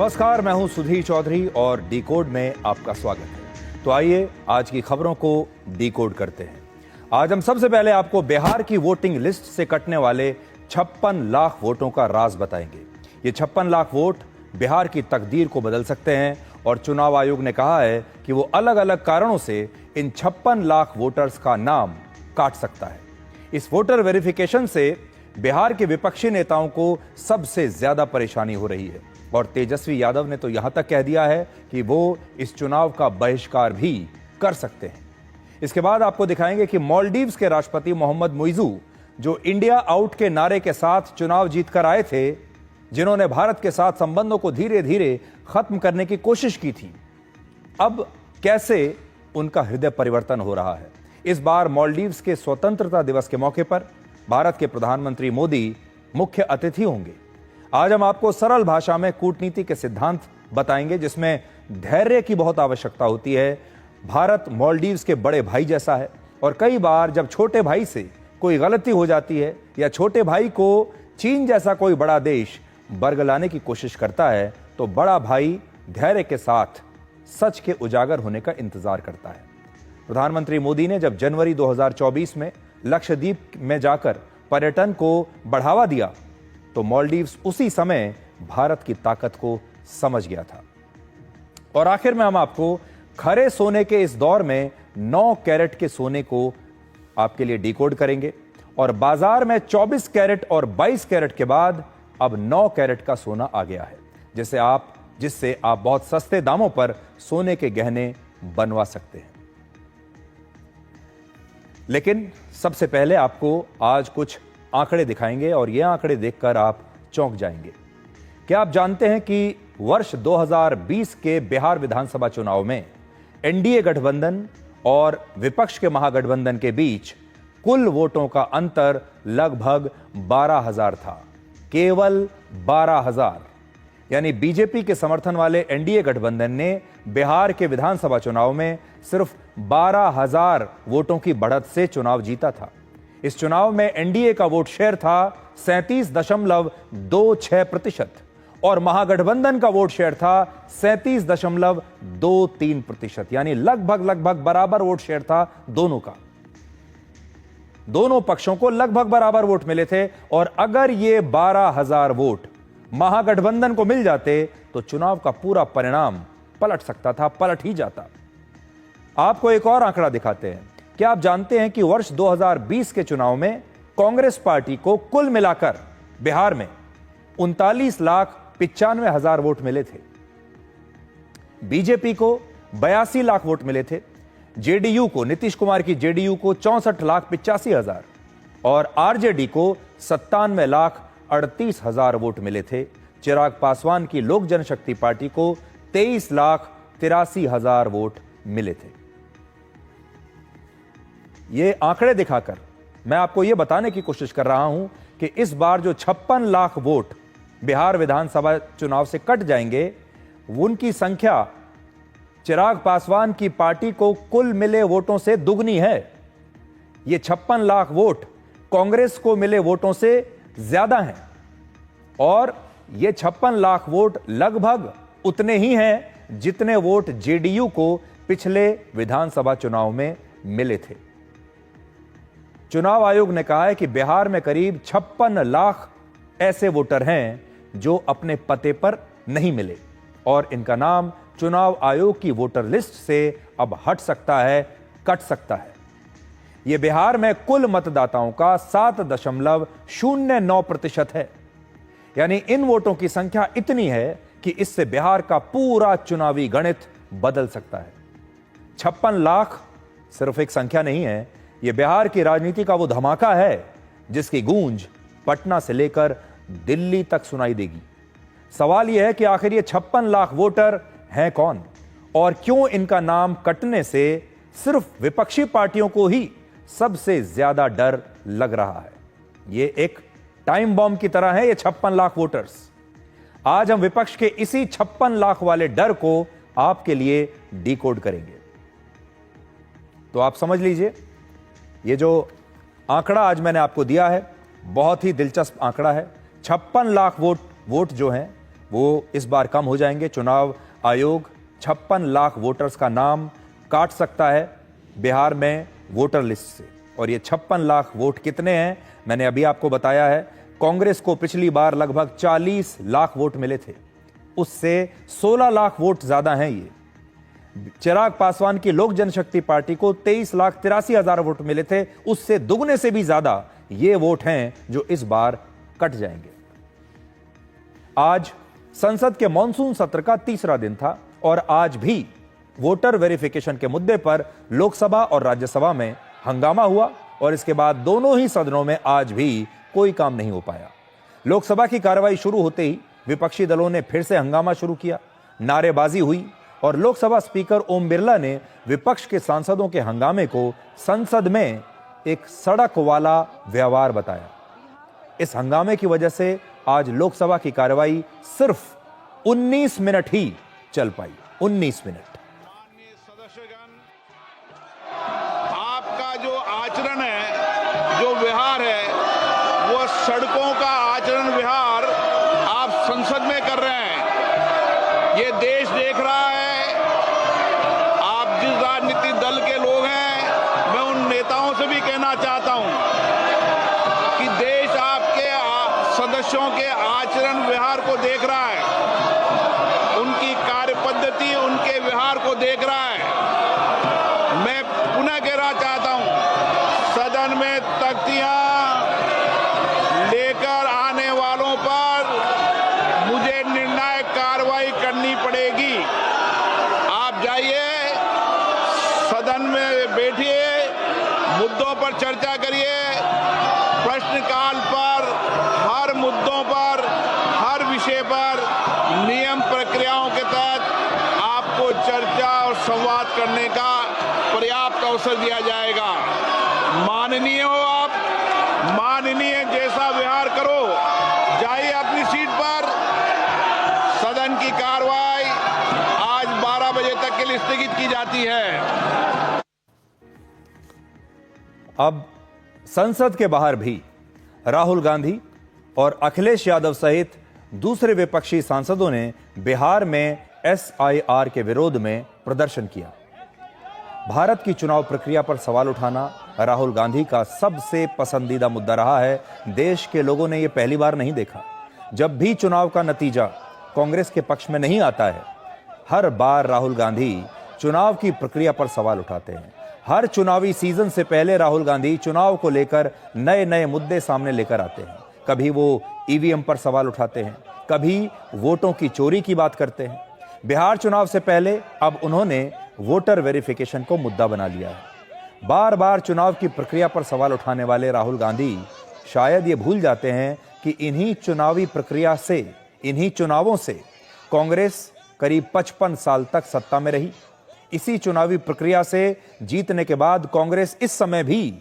नमस्कार, मैं हूं सुधीर चौधरी और डिकोड में आपका स्वागत है। तो आइए आज की खबरों को डिकोड करते हैं। आज हम सबसे पहले आपको बिहार की वोटिंग लिस्ट से कटने वाले 56 लाख वोटों का राज बताएंगे। ये 56 लाख वोट बिहार की तकदीर को बदल सकते हैं और चुनाव आयोग ने कहा है कि वो अलग अलग कारणों से इन 56 लाख वोटर्स का नाम काट सकता है। इस वोटर वेरिफिकेशन से बिहार के विपक्षी नेताओं को सबसे ज्यादा परेशानी हो रही है और तेजस्वी यादव ने तो यहां तक कह दिया है कि वो इस चुनाव का बहिष्कार भी कर सकते हैं। इसके बाद आपको दिखाएंगे कि मालदीव्स के राष्ट्रपति मोहम्मद मुइज़ू, जो इंडिया आउट के नारे के साथ चुनाव जीतकर आए थे, जिन्होंने भारत के साथ संबंधों को धीरे धीरे खत्म करने की कोशिश की थी, अब कैसे उनका हृदय परिवर्तन हो रहा है। इस बार मालदीव्स के स्वतंत्रता दिवस के मौके पर भारत के प्रधानमंत्री मोदी मुख्य अतिथि होंगे। आज हम आपको सरल भाषा में कूटनीति के सिद्धांत बताएंगे, जिसमें धैर्य की बहुत आवश्यकता होती है। भारत मालदीव्स के बड़े भाई जैसा है और कई बार जब छोटे भाई से कोई गलती हो जाती है या छोटे भाई को चीन जैसा कोई बड़ा देश बरगलाने की कोशिश करता है, तो बड़ा भाई धैर्य के साथ सच के उजागर होने का इंतजार करता है। प्रधानमंत्री मोदी ने जब जनवरी 2024 में लक्षद्वीप में जाकर पर्यटन को बढ़ावा दिया, तो मालदीव्स उसी समय भारत की ताकत को समझ गया था। और आखिर में हम आपको खरे सोने के इस दौर में 9 कैरेट के सोने को आपके लिए डिकोड करेंगे और बाजार में 24 कैरेट और 22 कैरेट के बाद अब 9 कैरेट का सोना आ गया है, जिससे आप बहुत सस्ते दामों पर सोने के गहने बनवा सकते हैं। लेकिन सबसे पहले आपको आज कुछ आंकड़े दिखाएंगे और ये आंकड़े देखकर आप चौंक जाएंगे। क्या आप जानते हैं कि वर्ष 2020 के बिहार विधानसभा चुनाव में एनडीए गठबंधन और विपक्ष के महागठबंधन के बीच कुल वोटों का अंतर लगभग 12,000 था। केवल 12,000। यानी बीजेपी के समर्थन वाले एनडीए गठबंधन ने बिहार के विधानसभा चुनाव में सिर्फ 12,000 वोटों की बढ़त से चुनाव जीता था। इस चुनाव में एनडीए का वोट शेयर था 37.26% और महागठबंधन का वोट शेयर था 37.23%। यानी लगभग बराबर वोट शेयर था दोनों का। दोनों पक्षों को लगभग बराबर वोट मिले थे और अगर ये 12,000 वोट महागठबंधन को मिल जाते तो चुनाव का पूरा परिणाम पलट सकता था, पलट ही जाता। आपको एक और आंकड़ा दिखाते हैं। क्या आप जानते हैं कि वर्ष 2020 के चुनाव में कांग्रेस पार्टी को कुल मिलाकर बिहार में 39,95,000 वोट मिले थे, बीजेपी को 82 लाख वोट मिले थे, जेडीयू को, नीतीश कुमार की जेडीयू को 64,85,000 और आरजेडी को 97,38,000 वोट मिले थे। चिराग पासवान की लोक जनशक्ति पार्टी को 23,83,000 वोट मिले थे। ये आंकड़े दिखाकर मैं आपको यह बताने की कोशिश कर रहा हूं कि इस बार जो 56 लाख वोट बिहार विधानसभा चुनाव से कट जाएंगे, उनकी संख्या चिराग पासवान की पार्टी को कुल मिले वोटों से दुगनी है। ये 56 लाख वोट कांग्रेस को मिले वोटों से ज्यादा हैं और ये 56 लाख वोट लगभग उतने ही हैं जितने वोट जेडीयू को पिछले विधानसभा चुनाव में मिले थे। चुनाव आयोग ने कहा है कि बिहार में करीब 56 लाख ऐसे वोटर हैं जो अपने पते पर नहीं मिले और इनका नाम चुनाव आयोग की वोटर लिस्ट से अब हट सकता है, कट सकता है। यह बिहार में कुल मतदाताओं का 7.09% है। यानी इन वोटों की संख्या इतनी है कि इससे बिहार का पूरा चुनावी गणित बदल सकता है। 56 लाख सिर्फ एक संख्या नहीं है, यह बिहार की राजनीति का वो धमाका है जिसकी गूंज पटना से लेकर दिल्ली तक सुनाई देगी। सवाल यह है कि आखिर ये 56 लाख वोटर हैं कौन और क्यों इनका नाम कटने से सिर्फ विपक्षी पार्टियों को ही सबसे ज्यादा डर लग रहा है। ये एक टाइम बॉम्ब की तरह है ये 56 लाख वोटर्स। आज हम विपक्ष के इसी 56 लाख वाले डर को आपके लिए डिकोड करेंगे। तो आप समझ लीजिए, ये जो आंकड़ा आज मैंने आपको दिया है बहुत ही दिलचस्प आंकड़ा है। 56 लाख वोट जो हैं वो इस बार कम हो जाएंगे। चुनाव आयोग 56 लाख वोटर्स का नाम काट सकता है बिहार में वोटर लिस्ट से। और ये 56 लाख वोट कितने हैं, मैंने अभी आपको बताया है। कांग्रेस को पिछली बार लगभग 40 लाख वोट मिले थे, उससे 16 लाख वोट ज्यादा हैं ये। चिराग पासवान की लोक जनशक्ति पार्टी को 23,83,000 वोट मिले थे, उससे दुगने से भी ज्यादा ये वोट हैं जो इस बार कट जाएंगे। आज संसद के मॉनसून सत्र का तीसरा दिन था और आज भी वोटर वेरिफिकेशन के मुद्दे पर लोकसभा और राज्यसभा में हंगामा हुआ और इसके बाद दोनों ही सदनों में आज भी कोई काम नहीं हो पाया। लोकसभा की कार्रवाई शुरू होते ही विपक्षी दलों ने फिर से हंगामा शुरू किया, नारेबाजी हुई और लोकसभा स्पीकर ओम बिरला ने विपक्ष के सांसदों के हंगामे को संसद में एक सड़क वाला व्यवहार बताया। इस हंगामे की वजह से आज लोकसभा की कार्रवाई सिर्फ 19 मिनट ही चल पाई। 19 मिनट। आपका जो आचरण है, जो व्यवहार है, वो सड़कों का आचरण व्यवहार आप संसद में कर रहे हैं। ये देश देख रहा है। आप जिस राजनीतिक दल के लोग हैं, मैं उन नेताओं से भी कहना चाहता हूं कि देश आपके सदस्यों के आचरण व्यवहार को देख रहा है, उनकी कार्य पद्धति, उनके व्यवहार को देख रहा है। मैं पुनः कहना चाहता हूं, सदन में तख्तियां लेकर आने वालों पर मुझे निर्णायक कार्रवाई करनी पड़ेगी। आप जाइए, सदन में बैठिए, मुद्दों पर चर्चा करिए। प्रश्नकाल पर हर मुद्दों पर, हर विषय पर नियम प्रक्रियाओं के तहत आपको चर्चा और संवाद करने का पर्याप्त अवसर दिया जाएगा। माननीय हो आप, माननीय जैसा व्यवहार करो। जाइए अपनी सीट पर। सदन की कार्रवाई आज 12 बजे तक के लिए स्थगित की जाती है। अब संसद के बाहर भी राहुल गांधी और अखिलेश यादव सहित दूसरे विपक्षी सांसदों ने बिहार में SIR के विरोध में प्रदर्शन किया। भारत की चुनाव प्रक्रिया पर सवाल उठाना राहुल गांधी का सबसे पसंदीदा मुद्दा रहा है। देश के लोगों ने यह पहली बार नहीं देखा। जब भी चुनाव का नतीजा कांग्रेस के पक्ष में नहीं आता है, हर बार राहुल गांधी चुनाव की प्रक्रिया पर सवाल उठाते हैं। हर चुनावी सीजन से पहले राहुल गांधी चुनाव को लेकर नए नए मुद्दे सामने लेकर आते हैं। कभी वो EVM पर सवाल उठाते हैं, कभी वोटों की चोरी की बात करते हैं। बिहार चुनाव से पहले अब उन्होंने वोटर वेरिफिकेशन को मुद्दा बना लिया है। बार बार चुनाव की प्रक्रिया पर सवाल उठाने वाले राहुल गांधी शायद ये भूल जाते हैं कि इन्हीं चुनावी प्रक्रिया से, इन्हीं चुनावों से कांग्रेस करीब 55 साल तक सत्ता में रही। इसी चुनावी प्रक्रिया से जीतने के बाद कांग्रेस इस समय भी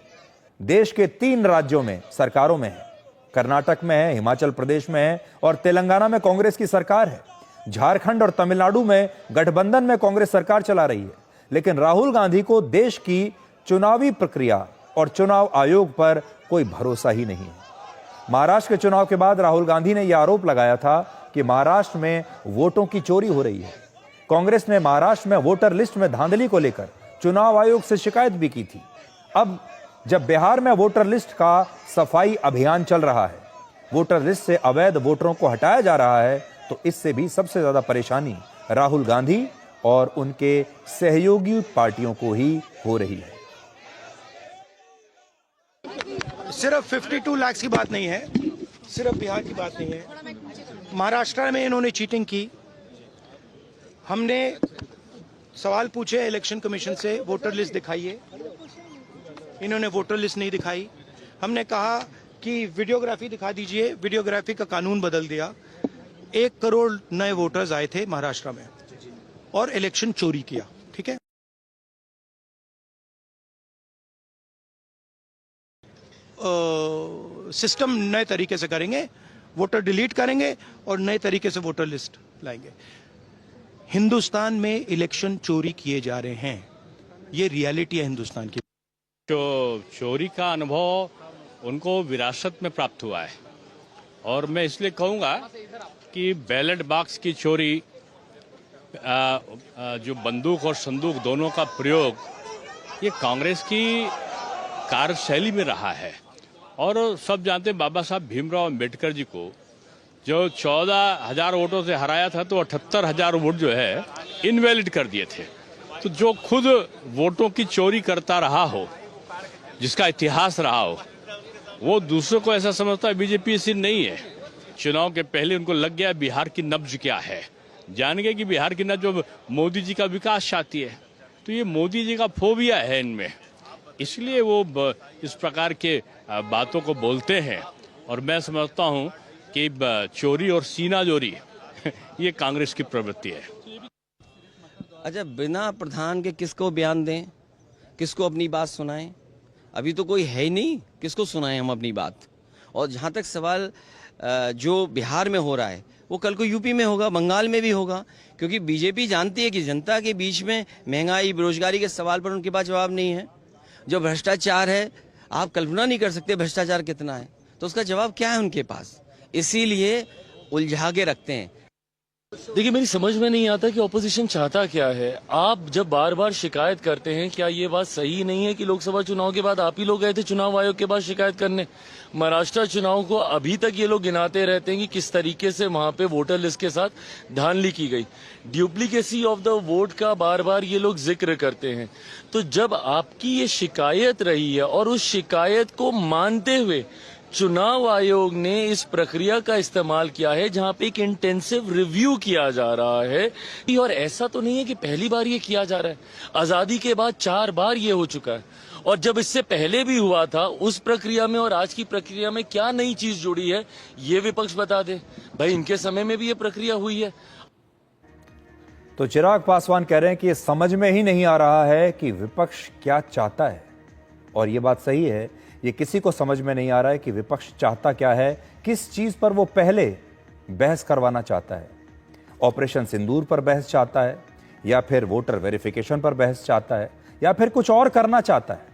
देश के 3 राज्यों में सरकारों में है। कर्नाटक में है, हिमाचल प्रदेश में है और तेलंगाना में कांग्रेस की सरकार है। झारखंड और तमिलनाडु में गठबंधन में कांग्रेस सरकार चला रही है। लेकिन राहुल गांधी को देश की चुनावी प्रक्रिया और चुनाव आयोग पर कोई भरोसा ही नहीं है। महाराष्ट्र के चुनाव के बाद राहुल गांधी ने यह आरोप लगाया था कि महाराष्ट्र में वोटों की चोरी हो रही है। कांग्रेस ने महाराष्ट्र में वोटर लिस्ट में धांधली को लेकर चुनाव आयोग से शिकायत भी की थी। अब जब बिहार में वोटर लिस्ट का सफाई अभियान चल रहा है, वोटर लिस्ट से अवैध वोटरों को हटाया जा रहा है, तो इससे भी सबसे ज्यादा परेशानी राहुल गांधी और उनके सहयोगी पार्टियों को ही हो रही है। सिर्फ 52 लाख की बात नहीं है, सिर्फ बिहार की बात नहीं है। महाराष्ट्र में इन्होंने चीटिंग की। हमने सवाल पूछे इलेक्शन कमीशन से, वोटर लिस्ट दिखाइए। इन्होंने वोटर लिस्ट नहीं दिखाई। हमने कहा कि वीडियोग्राफी दिखा दीजिए। वीडियोग्राफी का कानून बदल दिया। 1 करोड़ नए वोटर्स आए थे महाराष्ट्र में और इलेक्शन चोरी किया। ठीक है, सिस्टम नए तरीके से करेंगे, वोटर डिलीट करेंगे और नए तरीके से वोटर लिस्ट लाएंगे। हिंदुस्तान में इलेक्शन चोरी किए जा रहे हैं, ये रियलिटी है हिंदुस्तान की। जो चोरी का अनुभव उनको विरासत में प्राप्त हुआ है और मैं इसलिए कहूँगा कि बैलेट बॉक्स की चोरी, जो बंदूक और संदूक दोनों का प्रयोग, ये कांग्रेस की कार्यशैली में रहा है। और सब जानते हैं बाबा साहब भीमराव अंबेडकर जी को जो 14,000 वोटों से हराया था, तो 78,000 वोट जो है इनवैलिड कर दिए थे। तो जो खुद वोटों की चोरी करता रहा हो, जिसका इतिहास रहा हो, वो दूसरों को ऐसा समझता है बीजेपी ऐसी नहीं है। चुनाव के पहले उनको लग गया बिहार की नब्ज क्या है, जान गए कि बिहार की नब्ज जो मोदी जी का विकास चाहती है। तो ये मोदी जी का फोबिया है इनमें, इसलिए वो इस प्रकार के बातों को बोलते हैं। और मैं समझता हूं कि चोरी और सीना जोरी ये कांग्रेस की प्रवृत्ति है। अच्छा, बिना प्रधान के किसको बयान दें, किसको अपनी बात सुनाएं? अभी तो कोई है ही नहीं, किसको सुनाएं हम अपनी बात? और जहां तक सवाल जो बिहार में हो रहा है, वो कल को यूपी में होगा, बंगाल में भी होगा, क्योंकि बीजेपी जानती है कि जनता के बीच में महंगाई, बेरोजगारी के सवाल पर उनके पास जवाब नहीं है। जो भ्रष्टाचार है, आप कल्पना नहीं कर सकते भ्रष्टाचार कितना है, तो उसका जवाब क्या है उनके पास? इसीलिए उलझा के रखते हैं। देखिए, मेरी समझ में नहीं आता कि ऑपोजिशन चाहता क्या है। आप जब बार बार शिकायत करते हैं, क्या ये बात सही नहीं है कि लोकसभा चुनाव के बाद आप ही लोग गए थे चुनाव आयोग के पास शिकायत करने? महाराष्ट्र चुनाव को अभी तक ये लोग गिनाते रहते हैं कि किस तरीके से वहां पे वोटर लिस्ट के साथ धांधली की गई, ड्यूप्लीकेसी ऑफ द वोट का बार बार ये लोग जिक्र करते हैं। तो जब आपकी ये शिकायत रही है और उस शिकायत को मानते हुए चुनाव आयोग ने इस प्रक्रिया का इस्तेमाल किया है जहां पे एक इंटेंसिव रिव्यू किया जा रहा है, और ऐसा तो नहीं है कि पहली बार ये किया जा रहा है। आजादी के बाद 4 बार ये हो चुका है, और जब इससे पहले भी हुआ था, उस प्रक्रिया में और आज की प्रक्रिया में क्या नई चीज जुड़ी है, ये विपक्ष बता दे। भाई, इनके समय में भी ये प्रक्रिया हुई है। तो चिराग पासवान कह रहे हैं कि ये समझ में ही नहीं आ रहा है कि विपक्ष क्या चाहता है। और ये बात सही है, ये किसी को समझ में नहीं आ रहा है कि विपक्ष चाहता क्या है, किस चीज पर वो पहले बहस करवाना चाहता है। ऑपरेशन सिंदूर पर बहस चाहता है, या फिर वोटर वेरिफिकेशन पर बहस चाहता है, या फिर कुछ और करना चाहता है।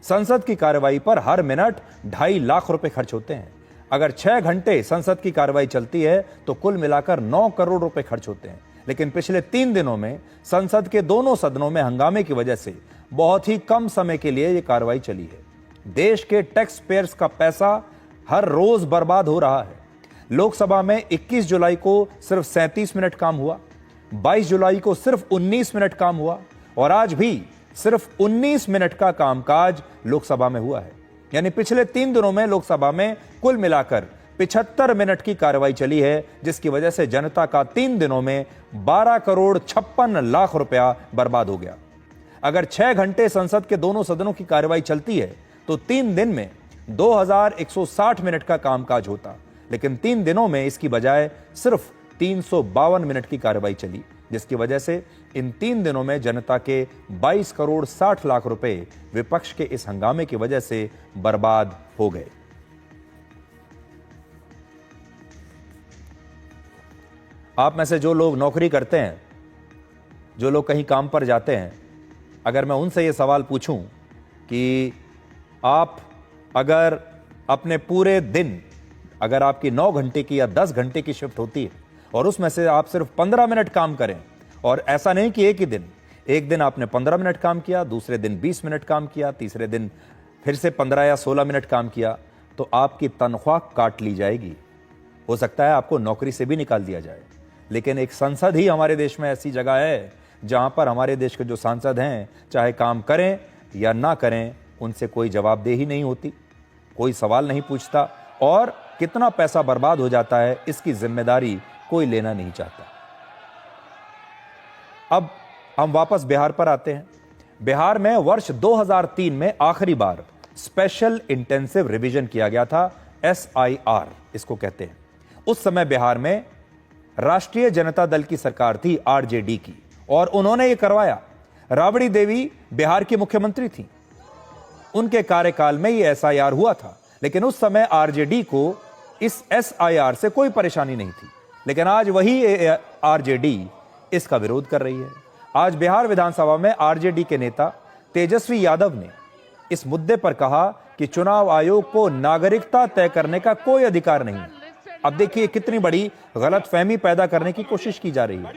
संसद की कार्रवाई पर हर मिनट 2.5 लाख रुपए खर्च होते हैं। अगर 6 घंटे संसद की कार्रवाई चलती है तो कुल मिलाकर 9 करोड़ रुपए खर्च होते हैं। लेकिन पिछले 3 दिनों में संसद के दोनों सदनों में हंगामे की वजह से बहुत ही कम समय के लिए यह कार्रवाई चली है। देश के टैक्स पेयर्स का पैसा हर रोज बर्बाद हो रहा है। लोकसभा में 21 जुलाई को सिर्फ 37 मिनट काम हुआ, 22 जुलाई को सिर्फ 19 मिनट काम हुआ, और आज भी सिर्फ 19 मिनट का कामकाज लोकसभा में हुआ है। यानी पिछले 3 दिनों में लोकसभा में कुल मिलाकर 75 मिनट की कार्रवाई चली है, जिसकी वजह से जनता का 3 दिनों में 12 करोड़ 56 लाख रुपया बर्बाद हो गया। अगर 6 घंटे संसद के दोनों सदनों की कार्रवाई चलती है तो 3 दिन में 2160 मिनट का कामकाज होता, लेकिन 3 दिनों में इसकी बजाय सिर्फ 352 मिनट की कार्रवाई चली, जिसकी वजह से इन 3 दिनों में जनता के 22 करोड़ 60 लाख रुपए विपक्ष के इस हंगामे की वजह से बर्बाद हो गए। आप में से जो लोग नौकरी करते हैं, जो लोग कहीं काम पर जाते हैं, अगर मैं उनसे यह सवाल पूछूं कि आप अगर अपने पूरे दिन, अगर आपकी 9 घंटे की या 10 घंटे की शिफ्ट होती है और उसमें से आप सिर्फ 15 मिनट काम करें, और ऐसा नहीं कि एक दिन आपने 15 मिनट काम किया, दूसरे दिन 20 मिनट काम किया, तीसरे दिन फिर से 15 या 16 मिनट काम किया, तो आपकी तनख्वाह काट ली जाएगी। हो सकता है आपको नौकरी से भी निकाल दिया जाए। लेकिन एक संसद ही हमारे देश में ऐसी जगह है जहां पर हमारे देश के जो सांसद हैं, चाहे काम करें या ना करें, उनसे कोई जवाबदेही नहीं होती, कोई सवाल नहीं पूछता, और कितना पैसा बर्बाद हो जाता है इसकी जिम्मेदारी कोई लेना नहीं चाहता। अब हम वापस बिहार पर आते हैं। बिहार में वर्ष 2003 में आखिरी बार स्पेशल इंटेंसिव रिवीजन किया गया था, SIR इसको कहते हैं। उस समय बिहार में राष्ट्रीय जनता दल की सरकार थी, RJD की, और उन्होंने यह करवाया। राबड़ी देवी बिहार की मुख्यमंत्री थी, उनके कार्यकाल में यह SIR हुआ था, लेकिन उस समय RJD को इस SIR से कोई परेशानी नहीं थी। लेकिन आज वही RJD इसका विरोध कर रही है। आज बिहार विधानसभा में RJD के नेता तेजस्वी यादव ने इस मुद्दे पर कहा कि चुनाव आयोग को नागरिकता तय करने का कोई अधिकार नहीं है। अब देखिए कितनी बड़ी गलतफहमी पैदा करने की कोशिश की जा रही है।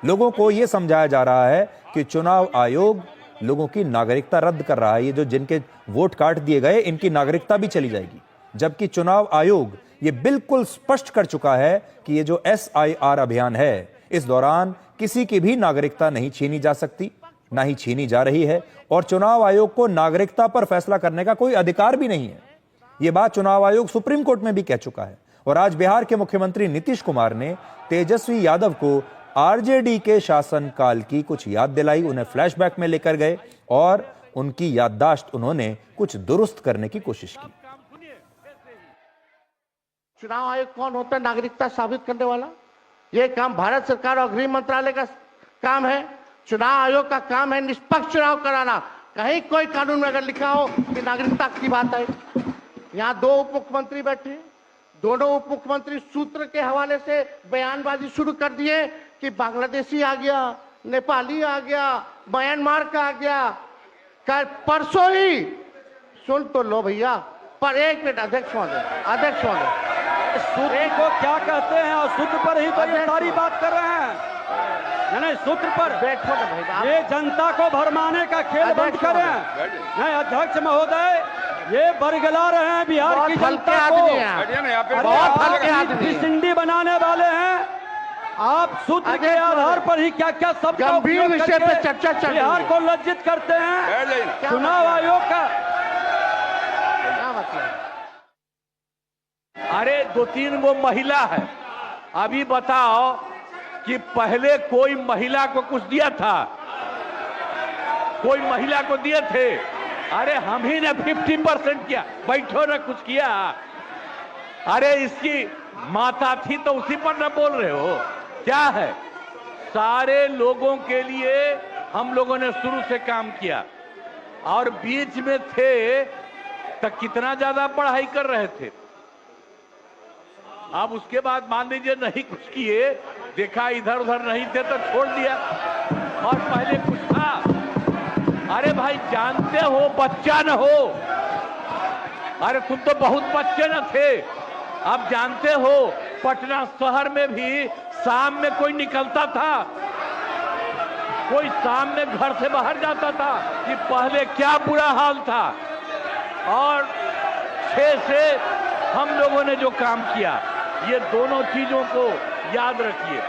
लोगों को यह समझाया जा रहा है कि चुनाव आयोग लोगों की नागरिकता रद्द कर रहा है। ये जो जिनके वोट काट दिए गए इनकी नागरिकता भी चली जाएगी, जबकि चुनाव आयोग ये बिल्कुल स्पष्ट कर चुका है कि ये जो SIR अभियान है इस दौरान किसी की भी नागरिकता नहीं छीनी जा सकती, ना ही छीनी जा रही है, और चुनाव आयोग को नागरिकता पर फैसला करने का कोई अधिकार भी नहीं है। यह बात चुनाव आयोग सुप्रीम कोर्ट में भी कह चुका है। और आज बिहार के मुख्यमंत्री नीतीश कुमार ने तेजस्वी यादव को RJD के शासनकाल की कुछ याद दिलाई, उन्हें फ्लैशबैक में लेकर गए और उनकी याददाश्त उन्होंने कुछ दुरुस्त करने की कोशिश की। चुनाव आयोग कौन होता है नागरिकता साबित करने वाला? यह काम भारत सरकार और गृह मंत्रालय का काम है। चुनाव आयोग का काम है निष्पक्ष चुनाव कराना। कहीं कोई कानून में अगर लिखा हो कि नागरिकता की बात है। यहाँ 2 उप मुख्यमंत्री बैठे, दोनों उप मुख्यमंत्री सूत्र के हवाले से बयानबाजी शुरू कर दिए कि बांग्लादेशी आ गया, नेपाली आ गया, म्यांमार का आ गया। कल परसों ही सुन तो लो भैया, पर एक मिनट अध्यक्ष महोदय सूत्र को क्या कहते हैं और सूत्र पर ही तो ये सारी बात कर रहे हैं। नहीं सूत्र पर बैठो ना भाई, ये जनता को भरमाने का खेल बंद करें। नहीं अध्यक्ष महोदय ये बरगला रहे हैं बिहार की जनता को, बहुत सिंडी बनाने वाले हैं। आप सूत्र के आधार पर ही क्या क्या सब गंभीर विषय पे चर्चा चल रही है। बिहार को लज्जित करते हैं। चुनाव आयोग का अरे 2-3 वो महिला है। अभी बताओ कि पहले कोई महिला को कुछ दिया था? कोई महिला को दिए थे? अरे हम ही ने 50% किया। बैठो ना, कुछ किया? अरे इसकी माता थी तो उसी पर ना बोल रहे हो? क्या है? सारे लोगों के लिए हम लोगों ने शुरू से काम किया और बीच में थे तो कितना ज्यादा पढ़ाई कर रहे थे। अब उसके बाद मान लीजिए नहीं कुछ किए, देखा इधर उधर नहीं थे तो छोड़ दिया, और पहले कुछ था। अरे भाई जानते हो बच्चा न हो, अरे तुम तो बहुत बच्चे न थे। अब जानते हो पटना शहर में भी शाम में कोई निकलता था, कोई शाम में घर से बाहर जाता था कि पहले क्या बुरा हाल था। और 6 से हम लोगों ने जो काम किया, ये दोनों चीजों को याद रखिए।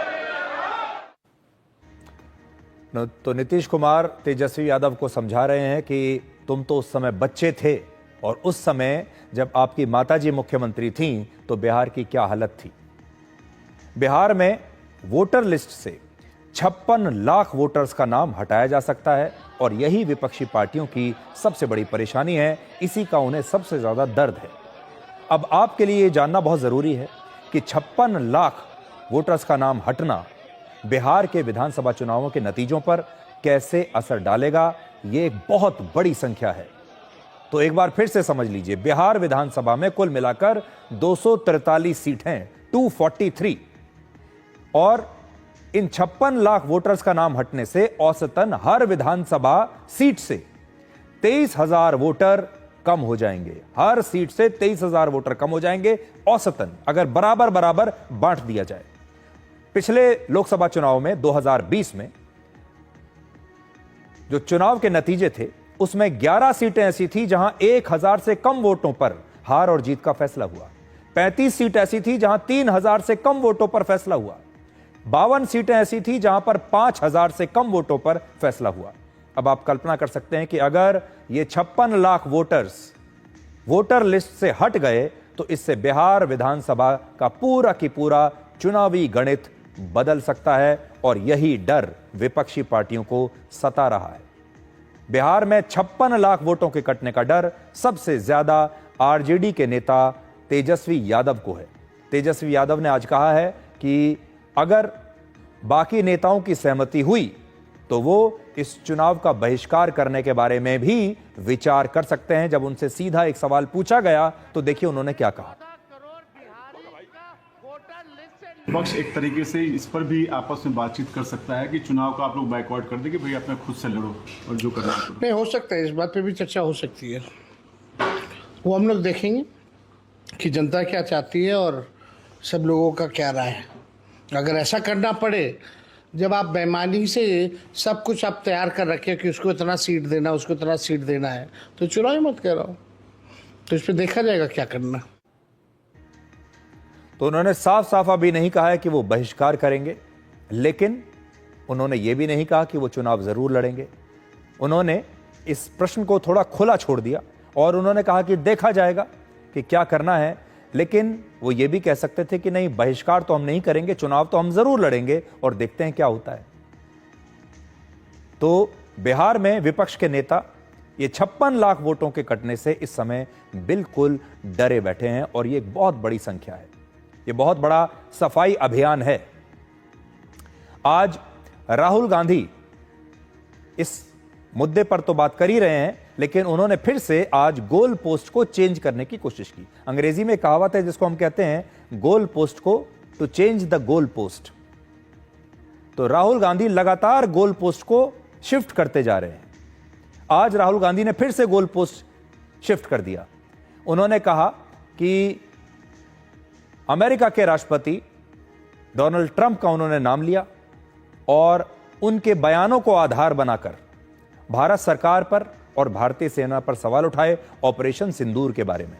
तो नीतीश कुमार तेजस्वी यादव को समझा रहे हैं कि तुम तो उस समय बच्चे थे और उस समय जब आपकी माताजी मुख्यमंत्री थीं तो बिहार की क्या हालत थी। बिहार में वोटर लिस्ट से 56 लाख वोटर्स का नाम हटाया जा सकता है और यही विपक्षी पार्टियों की सबसे बड़ी परेशानी है। इसी का उन्हें सबसे ज्यादा दर्द है। अब आपके लिए जानना बहुत जरूरी है कि 56 लाख वोटर्स का नाम हटना बिहार के विधानसभा चुनावों के नतीजों पर कैसे असर डालेगा। यह एक बहुत बड़ी संख्या है। तो एक बार फिर से समझ लीजिए, बिहार विधानसभा में कुल मिलाकर 243 सीट हैं, 243, और इन 56 लाख वोटर्स का नाम हटने से औसतन हर विधानसभा सीट से 23,000 वोटर कम हो जाएंगे। हर सीट से 23,000 वोटर कम हो जाएंगे औसतन, अगर बराबर बराबर बांट दिया जाए। पिछले लोकसभा चुनाव में 2020 में जो चुनाव के नतीजे थे उसमें 11 सीटें ऐसी थी जहां 1,000 से कम वोटों पर हार और जीत का फैसला हुआ। 35 सीट ऐसी थी जहां 3,000 से कम वोटों पर फैसला हुआ। 52 सीटें ऐसी थी जहां पर 5,000 से कम वोटों पर फैसला हुआ। अब आप कल्पना कर सकते हैं कि अगर ये 56 लाख वोटर्स वोटर लिस्ट से हट गए तो इससे बिहार विधानसभा का पूरा की पूरा चुनावी गणित बदल सकता है, और यही डर विपक्षी पार्टियों को सता रहा है। बिहार में 56 लाख वोटों के कटने का डर सबसे ज्यादा आरजेडी के नेता तेजस्वी यादव को है। तेजस्वी यादव ने आज कहा है कि अगर बाकी नेताओं की सहमति हुई तो वो इस चुनाव का बहिष्कार करने के बारे में भी विचार कर सकते हैं। जब उनसे सीधा एक सवाल पूछा गया तो देखिए उन्होंने क्या कहा। करोड़ बिहारी का वोटर लिस्ट से पक्ष एक तरीके से इस पर भी आपस में बातचीत कर सकता है कि चुनाव का आप लोग बाइकआउट कर दें कि भाई अपने खुद से लड़ो और जो करना है नहीं, हो सकता है, इस बात पे भी चर्चा हो सकती है। वो हम लोग देखेंगे कि जनता क्या चाहती है और सब लोगों का क्या राय है। अगर ऐसा करना पड़े, जब आप बेईमानी से सब कुछ आप तैयार कर रखे कि उसको इतना सीट देना, उसको इतना सीट देना है, तो चुनाव ही मत कराओ। तो इस पर देखा जाएगा क्या करना। तो उन्होंने साफ साफ अभी नहीं कहा है कि वो बहिष्कार करेंगे, लेकिन उन्होंने ये भी नहीं कहा कि वो चुनाव जरूर लड़ेंगे। उन्होंने इस प्रश्न को थोड़ा खुला छोड़ दिया और उन्होंने कहा कि देखा जाएगा कि क्या करना है, लेकिन वो ये भी कह सकते थे कि नहीं, बहिष्कार तो हम नहीं करेंगे, चुनाव तो हम जरूर लड़ेंगे और देखते हैं क्या होता है। तो बिहार में विपक्ष के नेता ये 56 लाख वोटों के कटने से इस समय बिल्कुल डरे बैठे हैं और ये एक बहुत बड़ी संख्या है, ये बहुत बड़ा सफाई अभियान है। आज राहुल गांधी इस मुद्दे पर तो बात कर ही रहे हैं, लेकिन उन्होंने फिर से आज गोल पोस्ट को चेंज करने की कोशिश की। अंग्रेजी में कहावत है जिसको हम कहते हैं गोल पोस्ट को to change the goal post. तो राहुल गांधी लगातार गोल पोस्ट को शिफ्ट करते जा रहे हैं। आज राहुल गांधी ने फिर से गोल पोस्ट शिफ्ट कर दिया। उन्होंने कहा कि अमेरिका के राष्ट्रपति डोनाल्ड ट्रंप का उन्होंने नाम लिया और उनके बयानों को आधार बनाकर भारत सरकार पर और भारतीय सेना पर सवाल उठाए ऑपरेशन सिंदूर के बारे में।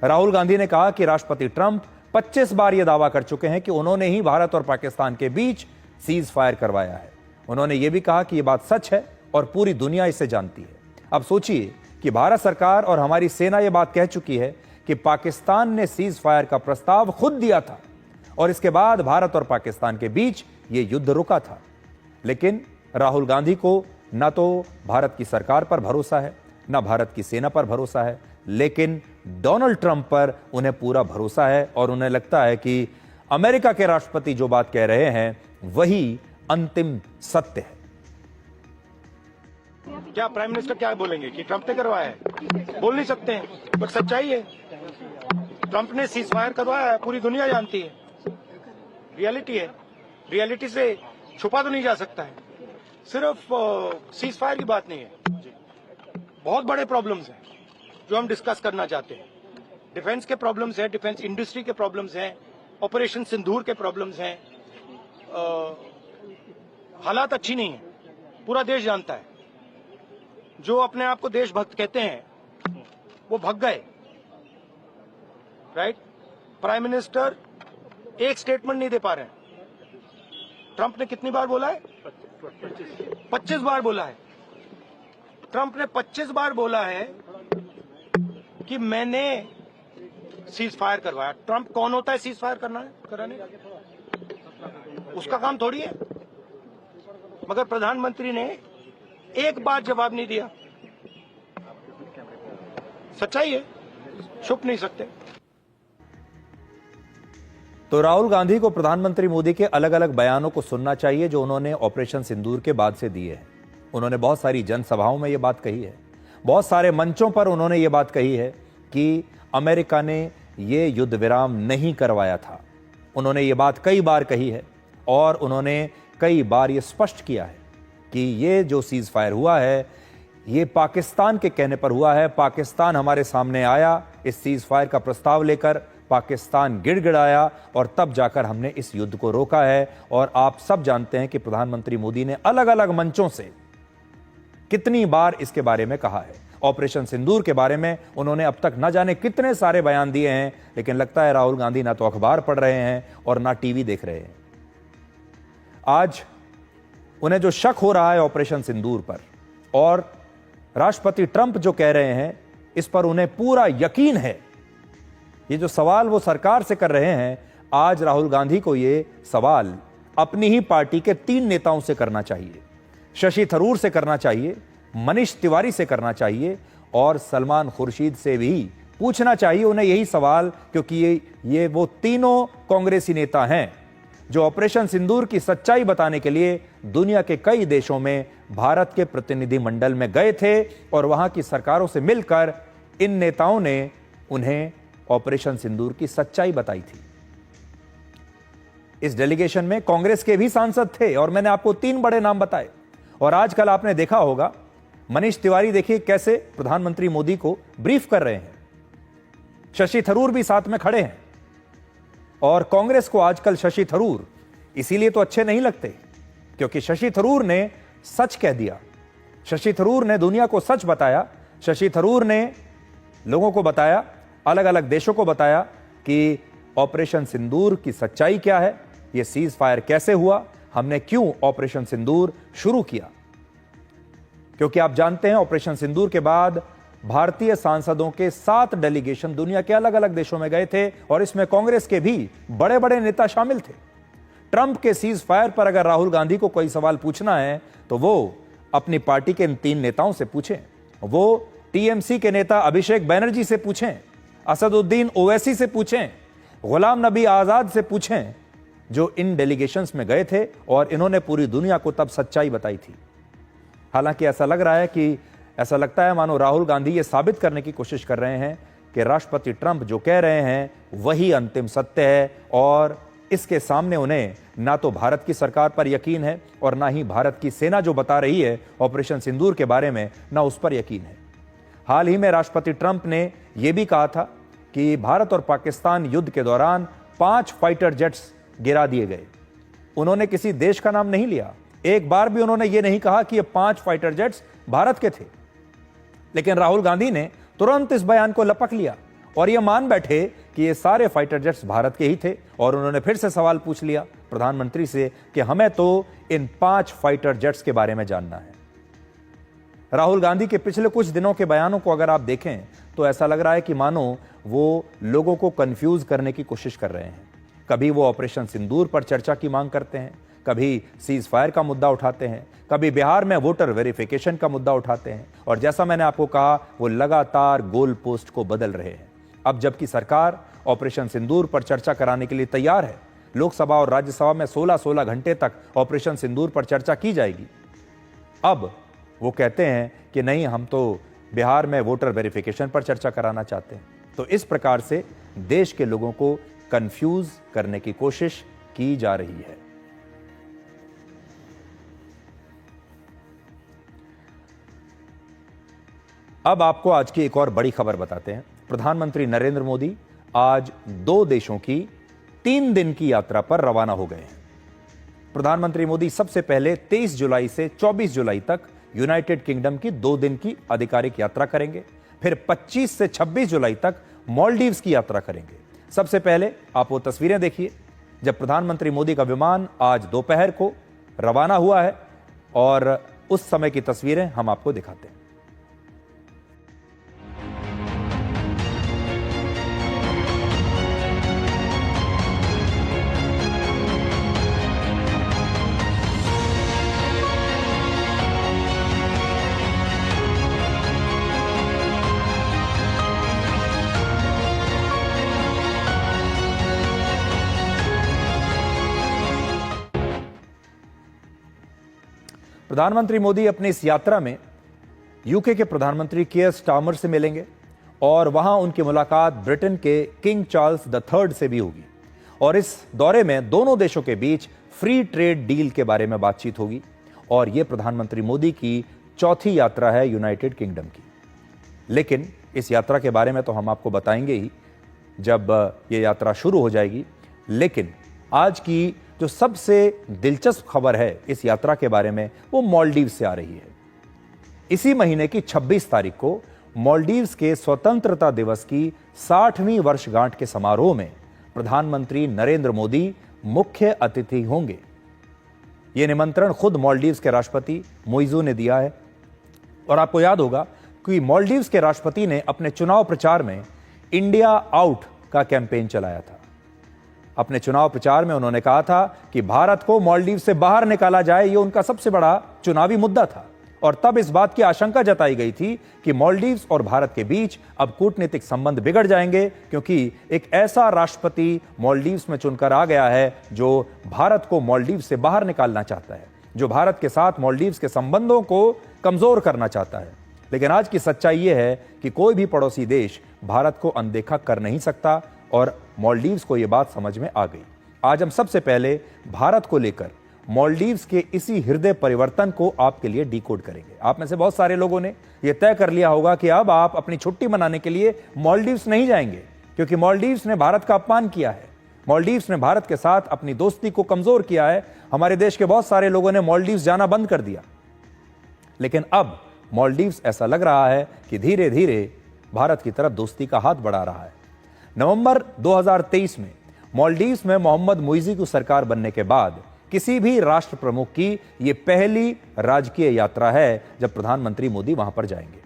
राहुल गांधी ने कहा कि राष्ट्रपति ट्रंप 25 बार यह दावा कर चुके हैं कि उन्होंने ही भारत और पाकिस्तान के बीच सीज फायर करवाया है। उन्होंने यह भी कहा कि यह बात सच है और पूरी दुनिया इसे जानती है। अब सोचिए कि भारत सरकार और हमारी सेना यह बात कह चुकी है कि पाकिस्तान ने सीज फायर का प्रस्ताव खुद दिया था और इसके बाद भारत और पाकिस्तान के बीच यह युद्ध रुका था। लेकिन राहुल गांधी को ना तो भारत की सरकार पर भरोसा है, ना भारत की सेना पर भरोसा है, लेकिन डोनाल्ड ट्रंप पर उन्हें पूरा भरोसा है और उन्हें लगता है कि अमेरिका के राष्ट्रपति जो बात कह रहे हैं वही अंतिम सत्य है। क्या प्राइम मिनिस्टर क्या बोलेंगे कि ट्रंप ने करवाया है? बोल नहीं सकते हैं, बट सच्चाई है। ट्रंप ने सीज फायर करवाया है, पूरी दुनिया जानती है, रियलिटी है। रियलिटी से छुपा तो नहीं जा सकता है। सिर्फ सीज फायर की बात नहीं है, बहुत बड़े प्रॉब्लम्स हैं जो हम डिस्कस करना चाहते हैं। डिफेंस के प्रॉब्लम्स हैं, डिफेंस इंडस्ट्री के प्रॉब्लम्स हैं, ऑपरेशन सिंदूर के प्रॉब्लम्स हैं। हालात अच्छी नहीं है, पूरा देश जानता है। जो अपने आप को देशभक्त कहते हैं वो भग गए, राइट? प्राइम मिनिस्टर एक स्टेटमेंट नहीं दे पा रहे हैं। ट्रंप ने कितनी बार बोला है? 25 बार बोला है। ट्रंप ने 25 बार बोला है कि मैंने सीज फायर करवाया। ट्रंप कौन होता है सीज फायर कराने? उसका काम थोड़ी है। मगर प्रधानमंत्री ने एक बार जवाब नहीं दिया। सच्चाई है, छुप नहीं सकते। तो राहुल गांधी को प्रधानमंत्री मोदी के अलग अलग बयानों को सुनना चाहिए जो उन्होंने ऑपरेशन सिंदूर के बाद से दिए हैं। उन्होंने बहुत सारी जनसभाओं में यह बात कही है, बहुत सारे मंचों पर उन्होंने ये बात कही है कि अमेरिका ने ये युद्ध विराम नहीं करवाया था। उन्होंने ये बात कई बार कही है और उन्होंने कई बार ये स्पष्ट किया है कि ये जो सीज फायर हुआ है ये पाकिस्तान के कहने पर हुआ है। पाकिस्तान हमारे सामने आया इस सीज फायर का प्रस्ताव लेकर, पाकिस्तान गिड़गिड़ाया और तब जाकर हमने इस युद्ध को रोका है। और आप सब जानते हैं कि प्रधानमंत्री मोदी ने अलग अलग मंचों से कितनी बार इसके बारे में कहा है। ऑपरेशन सिंदूर के बारे में उन्होंने अब तक न जाने कितने सारे बयान दिए हैं, लेकिन लगता है राहुल गांधी ना तो अखबार पढ़ रहे हैं और ना टीवी देख रहे हैं। आज उन्हें जो शक हो रहा है ऑपरेशन सिंदूर पर और राष्ट्रपति ट्रंप जो कह रहे हैं इस पर उन्हें पूरा यकीन है। ये जो सवाल वो सरकार से कर रहे हैं, आज राहुल गांधी को ये सवाल अपनी ही पार्टी के 3 नेताओं से करना चाहिए। शशि थरूर से करना चाहिए, मनीष तिवारी से करना चाहिए और सलमान खुर्शीद से भी पूछना चाहिए उन्हें यही सवाल, क्योंकि ये वो तीनों कांग्रेसी नेता हैं जो ऑपरेशन सिंदूर की सच्चाई बताने के लिए दुनिया के कई देशों में भारत के प्रतिनिधिमंडल में गए थे और वहां की सरकारों से मिलकर इन नेताओं ने उन्हें ऑपरेशन सिंदूर की सच्चाई बताई थी। इस डेलीगेशन में कांग्रेस के भी सांसद थे और मैंने आपको 3 बड़े नाम बताए। और आजकल आपने देखा होगा मनीष तिवारी देखिए कैसे प्रधानमंत्री मोदी को ब्रीफ कर रहे हैं। शशि थरूर भी साथ में खड़े हैं। और कांग्रेस को आजकल शशि थरूर इसीलिए तो अच्छे नहीं लगते क्योंकि शशि थरूर ने सच कह दिया। शशि थरूर ने दुनिया को सच बताया। शशि थरूर ने लोगों को बताया, अलग अलग देशों को बताया कि ऑपरेशन सिंदूर की सच्चाई क्या है, यह सीज फायर कैसे हुआ, हमने क्यों ऑपरेशन सिंदूर शुरू किया। क्योंकि आप जानते हैं ऑपरेशन सिंदूर के बाद भारतीय सांसदों के 7 डेलीगेशन दुनिया के अलग अलग देशों में गए थे और इसमें कांग्रेस के भी बड़े बड़े नेता शामिल थे। ट्रंप के सीज फायर पर अगर राहुल गांधी को कोई सवाल पूछना है तो वो अपनी पार्टी के इन 3 नेताओं से पूछें। वो टीएमसी के नेता अभिषेक बैनर्जी से पूछें, असदुद्दीन ओवैसी से पूछें, गुलाम नबी आजाद से पूछें, जो इन डेलीगेशंस में गए थे और इन्होंने पूरी दुनिया को तब सच्चाई बताई थी। हालांकि ऐसा लगता है मानो राहुल गांधी ये साबित करने की कोशिश कर रहे हैं कि राष्ट्रपति ट्रंप जो कह रहे हैं वही अंतिम सत्य है और इसके सामने उन्हें ना तो भारत की सरकार पर यकीन है और ना ही भारत की सेना जो बता रही है ऑपरेशन सिंदूर के बारे में, ना उस पर यकीन है। हाल ही में राष्ट्रपति ट्रंप ने यह भी कहा था कि भारत और पाकिस्तान युद्ध के दौरान 5 फाइटर जेट्स गिरा दिए गए। उन्होंने किसी देश का नाम नहीं लिया। एक बार भी उन्होंने यह नहीं कहा कि ये 5 फाइटर जेट्स भारत के थे। लेकिन राहुल गांधी ने तुरंत इस बयान को लपक लिया और यह मान बैठे कि ये सारे फाइटर जेट्स भारत के ही थे और उन्होंने फिर से सवाल पूछ लिया प्रधानमंत्री से कि हमें तो इन 5 फाइटर जेट्स के बारे में जानना है। राहुल गांधी के पिछले कुछ दिनों के बयानों को अगर आप देखें तो ऐसा लग रहा है कि मानो वो लोगों को कंफ्यूज करने की कोशिश कर रहे हैं। कभी वो ऑपरेशन सिंदूर पर चर्चा की मांग करते हैं, कभी सीज फायर का मुद्दा उठाते हैं, कभी बिहार में वोटर वेरिफिकेशन का मुद्दा उठाते हैं और जैसा मैंने आपको कहा वो लगातार गोल पोस्ट को बदल रहे हैं। अब जबकि सरकार ऑपरेशन सिंदूर पर चर्चा कराने के लिए तैयार है, लोकसभा और राज्यसभा में 16-16 घंटे तक ऑपरेशन सिंदूर पर चर्चा की जाएगी, अब वो कहते हैं कि नहीं, हम तो बिहार में वोटर वेरिफिकेशन पर चर्चा कराना चाहते हैं। तो इस प्रकार से देश के लोगों को कंफ्यूज करने की कोशिश की जा रही है। अब आपको आज की एक और बड़ी खबर बताते हैं। प्रधानमंत्री नरेंद्र मोदी आज 2 देशों की 3 दिन की यात्रा पर रवाना हो गए हैं। प्रधानमंत्री मोदी सबसे पहले 23 जुलाई से 24 जुलाई तक यूनाइटेड किंगडम की 2 दिन की आधिकारिक यात्रा करेंगे। फिर 25 से 26 जुलाई तक मालदीव्स की यात्रा करेंगे। सबसे पहले आप वो तस्वीरें देखिए जब प्रधानमंत्री मोदी का विमान आज दोपहर को रवाना हुआ है और उस समय की तस्वीरें हम आपको दिखाते हैं। प्रधानमंत्री मोदी अपनी इस यात्रा में यूके के प्रधानमंत्री कियर स्टारमर से मिलेंगे और वहां उनकी मुलाकात ब्रिटेन के किंग चार्ल्स III से भी होगी और इस दौरे में दोनों देशों के बीच फ्री ट्रेड डील के बारे में बातचीत होगी और यह प्रधानमंत्री मोदी की चौथी यात्रा है यूनाइटेड किंगडम की। लेकिन इस यात्रा के बारे में तो हम आपको बताएंगे ही जब यह यात्रा शुरू हो जाएगी। लेकिन आज की जो सबसे दिलचस्प खबर है इस यात्रा के बारे में वो मालदीव से आ रही है। इसी महीने की 26 तारीख को मालदीव्स के स्वतंत्रता दिवस की 60वीं वर्षगांठ के समारोह में प्रधानमंत्री नरेंद्र मोदी मुख्य अतिथि होंगे। यह निमंत्रण खुद मालदीव्स के राष्ट्रपति मोइजू ने दिया है और आपको याद होगा कि मालदीव्स के राष्ट्रपति ने अपने चुनाव प्रचार में इंडिया आउट का कैंपेन चलाया था। अपने चुनाव प्रचार में उन्होंने कहा था कि भारत को मालदीव से बाहर निकाला जाए, यह उनका सबसे बड़ा चुनावी मुद्दा था और तब इस बात की आशंका जताई गई थी कि मालदीव्स और भारत के बीच अब कूटनीतिक संबंध बिगड़ जाएंगे क्योंकि एक ऐसा राष्ट्रपति मालदीव्स में चुनकर आ गया है जो भारत को मालदीव से बाहर निकालना चाहता है, जो भारत के साथ मालदीव्स के संबंधों को कमजोर करना चाहता है। लेकिन आज की सच्चाई यह है कि कोई भी पड़ोसी देश भारत को अनदेखा कर नहीं सकता और मालदीव्स को यह बात समझ में आ गई। आज हम सबसे पहले भारत को लेकर मालदीव्स के इसी हृदय परिवर्तन को आपके लिए डिकोड करेंगे। आप में से बहुत सारे लोगों ने यह तय कर लिया होगा कि अब आप अपनी छुट्टी मनाने के लिए मालदीव्स नहीं जाएंगे, क्योंकि मालदीव्स ने भारत का अपमान किया है, मालदीव्स ने भारत के साथ अपनी दोस्ती को कमजोर किया है। हमारे देश के बहुत सारे लोगों ने मालदीव्स जाना बंद कर दिया। लेकिन अब मालदीव्स ऐसा लग रहा है कि धीरे धीरे भारत की तरफ दोस्ती का हाथ बढ़ा रहा है। नवंबर 2023 में मालदीव्स में मोहम्मद मुइज़ी की सरकार बनने के बाद किसी भी राष्ट्र प्रमुख की यह पहली राजकीय यात्रा है जब प्रधानमंत्री मोदी वहां पर जाएंगे।